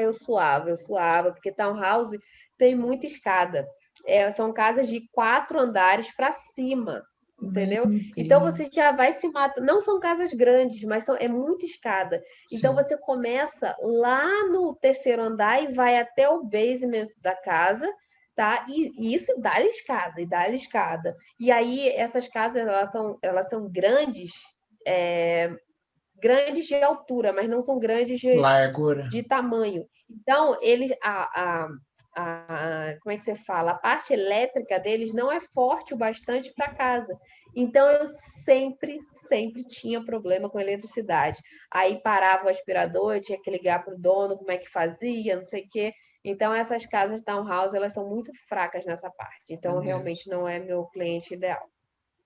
eu suava, porque townhouse tem muita escada. São casas de 4 andares para cima, Meu entendeu? Então Deus. você já vai se matar. Não são casas grandes, mas é muita escada. Então Sim. você começa lá no terceiro andar e vai até o basement da casa, tá? E isso dá-lhe escada, e dá-lhe escada. E aí essas casas elas são grandes, grandes de altura, mas não são grandes Largura. de tamanho. Então, eles, como é que você fala? A parte elétrica deles não é forte o bastante para casa. Então, eu sempre tinha problema com eletricidade. Aí parava o aspirador, eu tinha que ligar para o dono como é que fazia, não sei o quê. Então, essas casas townhouse, elas são muito fracas nessa parte. Meu Então, realmente Deus. não é meu cliente ideal.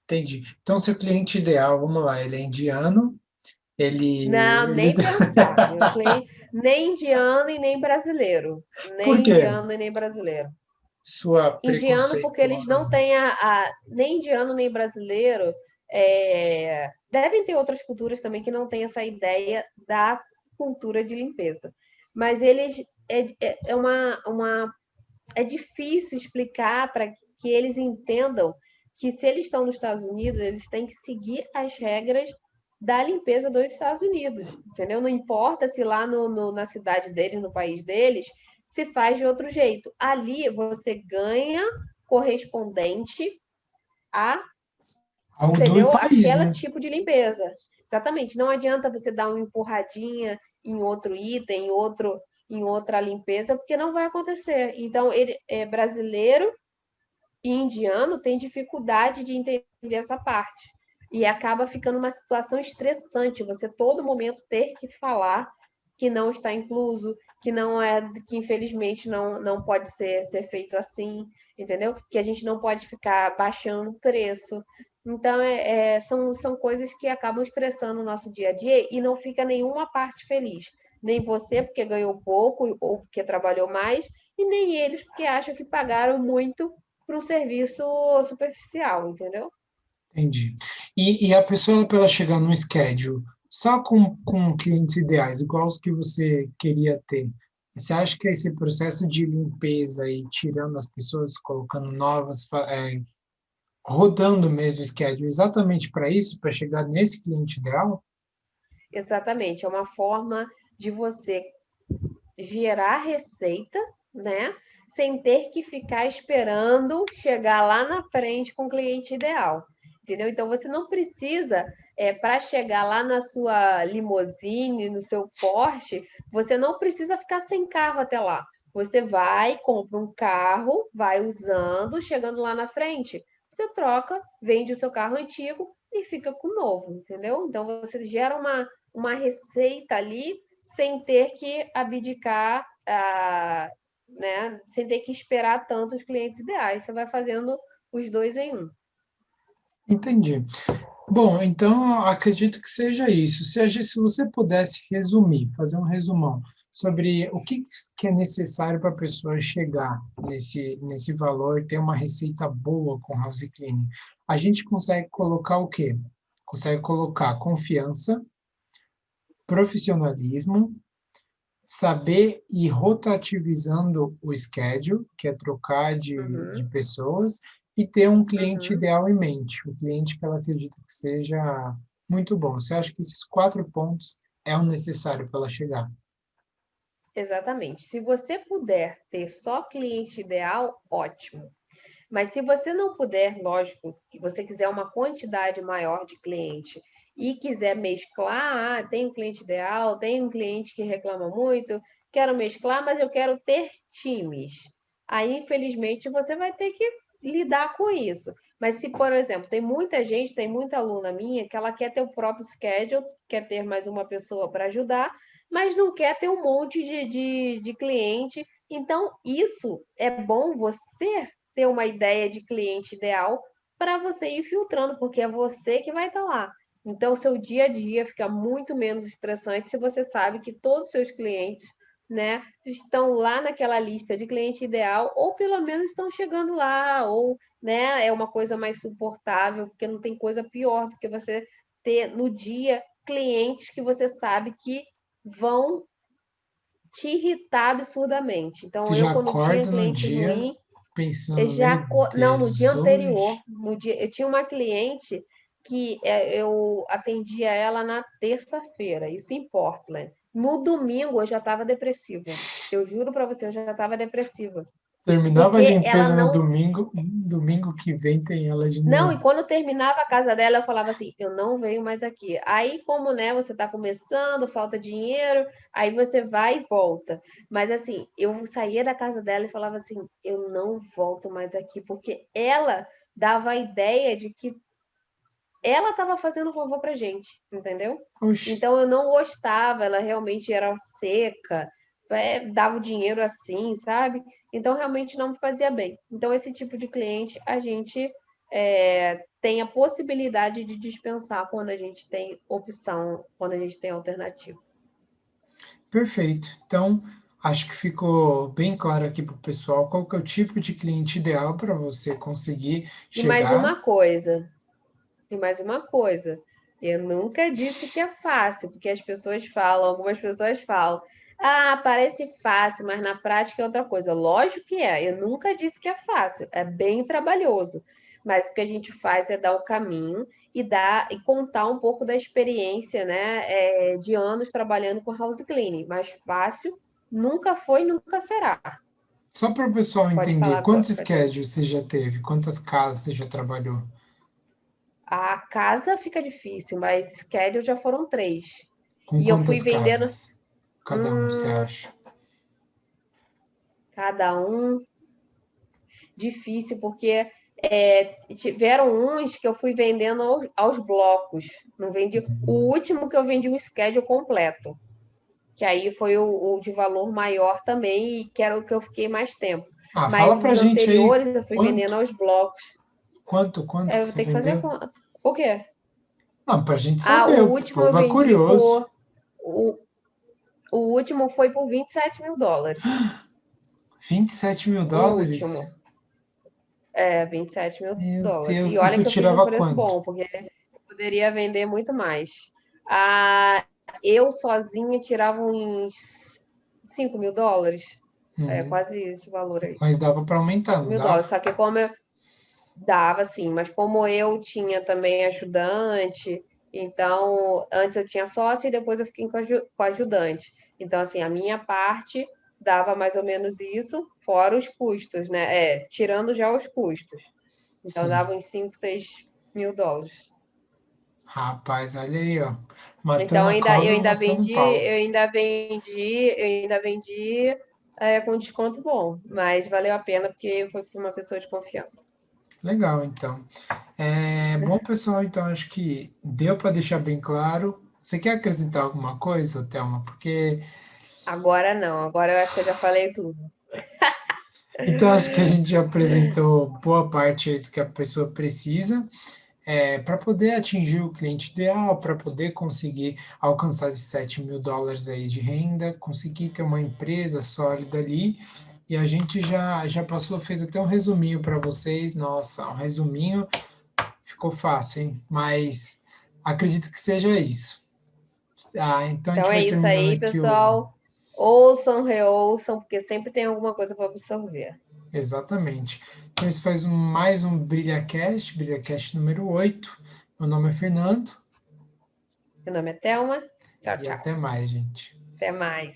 Entendi. Então, seu cliente ideal, vamos lá, ele é indiano, Não, ele... nem pensar. Meu cliente, nem indiano e nem brasileiro. Por Nem quê? indiano e nem brasileiro. Sua Indiano, porque eles não preconceituosa. têm nem indiano nem brasileiro. Devem ter outras culturas também que não têm essa ideia da cultura de limpeza. Mas eles é difícil explicar para que eles entendam que se eles estão nos Estados Unidos, eles têm que seguir as regras da limpeza dos Estados Unidos, entendeu? Não importa se lá na cidade deles, no país deles, se faz de outro jeito. Ali você ganha correspondente a, Algo do entendeu? país, Aquele né? tipo de limpeza. Exatamente. Não adianta você dar uma empurradinha em outro item, em outra limpeza, porque não vai acontecer. Então, ele é brasileiro e indiano tem dificuldade de entender essa parte. E acaba ficando uma situação estressante, você todo momento ter que falar que não está incluso, que não é, que infelizmente não pode ser feito assim, entendeu? Que a gente não pode ficar baixando o preço. Então, são coisas que acabam estressando o nosso dia a dia e não fica nenhuma parte feliz. Nem você, porque ganhou pouco ou porque trabalhou mais, e nem eles, porque acham que pagaram muito para um serviço superficial, entendeu? Entendi. E a pessoa, para ela chegar num schedule, só com clientes ideais, igual os que você queria ter, você acha que esse processo de limpeza e tirando as pessoas, colocando novas, rodando mesmo o schedule, exatamente para isso, para chegar nesse cliente ideal? Exatamente, é uma forma de você gerar receita, né? Sem ter que ficar esperando chegar lá na frente com o cliente ideal. Entendeu? Então você não precisa, para chegar lá na sua limousine, no seu Porsche, você não precisa ficar sem carro até lá. Você vai, compra um carro, vai usando, chegando lá na frente, você troca, vende o seu carro antigo e fica com o novo, entendeu? Então você gera uma receita ali sem ter que abdicar, né? Sem ter que esperar tanto os clientes ideais. Você vai fazendo os dois em um. Entendi. Bom, então acredito que seja isso. Se você pudesse resumir, fazer um resumão sobre o que é necessário para a pessoa chegar nesse valor, ter uma receita boa com house cleaning, a gente consegue colocar o quê? Consegue colocar confiança, profissionalismo, saber ir rotativizando o schedule, que é trocar de Uhum, pessoas, e ter um cliente uhum. ideal em mente, um cliente que ela acredita que seja muito bom. Você acha que esses 4 pontos é o necessário para ela chegar? Exatamente. Se você puder ter só cliente ideal, ótimo. Mas se você não puder, lógico, que você quiser uma quantidade maior de cliente e quiser mesclar, tem um cliente ideal, tem um cliente que reclama muito, quero mesclar, mas eu quero ter times. Aí, infelizmente, você vai ter que lidar com isso. Mas se, por exemplo, tem muita gente, tem muita aluna minha que ela quer ter o próprio schedule, quer ter mais uma pessoa para ajudar, mas não quer ter um monte de cliente. Então, isso é bom você ter uma ideia de cliente ideal para você ir filtrando, porque é você que vai estar lá. Então, seu dia a dia fica muito menos estressante se você sabe que todos os seus clientes, né, estão lá naquela lista de cliente ideal, ou pelo menos estão chegando lá, ou, né, é uma coisa mais suportável, porque não tem coisa pior do que você ter no dia clientes que você sabe que vão te irritar absurdamente. Então, Você eu, já quando tinha acorda no cliente dia ruim, eu pensando, já. meu Não, no dia Deus, anterior. hoje. No dia, eu tinha uma cliente que eu atendia ela na terça-feira, isso em Portland. No domingo eu já estava depressiva. Eu juro para você, eu já estava depressiva. Terminava a Porque ela limpeza no não. domingo, domingo que vem tem ela de Não, e novo. quando eu terminava a casa dela, eu falava assim: eu não venho mais aqui. Aí, como né, você está começando, falta dinheiro, aí você vai e volta. Mas assim, eu saía da casa dela e falava assim: eu não volto mais aqui, porque ela dava a ideia de que ela estava fazendo um favor pra gente, entendeu? Oxe, Então eu não gostava, ela realmente era seca, dava o dinheiro assim, sabe? Então realmente não me fazia bem. Então esse tipo de cliente a gente tem a possibilidade de dispensar quando a gente tem opção, quando a gente tem alternativa. perfeito. Então, acho que ficou bem claro aqui para o pessoal qual que é o tipo de cliente ideal para você conseguir E mais chegar. uma coisa, e mais uma coisa, eu nunca disse que é fácil, porque as pessoas falam, algumas pessoas falam, ah, parece fácil, mas na prática é outra coisa. Lógico que é, eu nunca disse que é fácil, é bem trabalhoso. mas o que a gente faz é dar o caminho e contar um pouco da experiência, né, de anos trabalhando com house cleaning. Mais fácil nunca foi, nunca será. Só para o pessoal Pode entender, falar quantos agora. schedules você já teve? Quantas casas você já trabalhou? A casa fica difícil, mas schedule já foram 3. Com E eu fui quantas vendendo casas? Cada um, você acha? cada um difícil, porque tiveram uns que eu fui vendendo aos blocos. Não vendi. O último que eu vendi um schedule completo, que aí foi o de valor maior também, e que era o que eu fiquei mais tempo. Ah, fala Mas pra os gente aí anteriores eu fui vendendo quanto, aos blocos. quanto que Eu vou você ter que fazer a vendeu? conta. O quê? Não, pra gente Ah, saber, o o último eu povo é vendi curioso. por. O, o último foi por US$ 27.000. 27 mil O dólares? último. 27 mil Meu dólares. Deus, E e olha tu que eu fiz um tirava preço quanto? bom, porque eu poderia vender muito mais. Ah, eu sozinha tirava uns US$ 5.000. Uhum. Quase esse valor aí. Mas dava pra aumentar, cinco não mil dólares. dava? Só que como eu dava, sim, mas como eu tinha também ajudante, então antes eu tinha sócio e depois eu fiquei com ajudante. Então, assim, a minha parte dava mais ou menos isso, fora os custos, né? Tirando já os custos. Então Sim. dava uns US$ 5.000, 6.000. Rapaz, olha aí, ó. Então Matando a eu cobra, ainda mostrando o vendi, pau. com desconto bom, mas valeu a pena porque foi para uma pessoa de confiança. Legal, então. Bom, pessoal, então acho que deu para deixar bem claro. Você quer acrescentar alguma coisa, Thelma? Porque Agora não, agora eu acho que eu já falei tudo. então acho que a gente já apresentou boa parte aí do que a pessoa precisa para poder atingir o cliente ideal, para poder conseguir alcançar esses 7 mil dólares aí de renda, conseguir ter uma empresa sólida ali. E a gente já passou, fez até um resuminho para vocês. Nossa, um resuminho ficou fácil, hein? Mas acredito que seja isso. Então a gente Então é vai isso terminando aí, aqui o. pessoal. Ouçam, reouçam, porque sempre tem alguma coisa para absorver. Exatamente. Então, isso faz mais um BrilhaCast, BrilhaCast número 8. Meu nome é Fernando Meu nome é Thelma. Tchau, e tchau. até mais, gente. Até mais.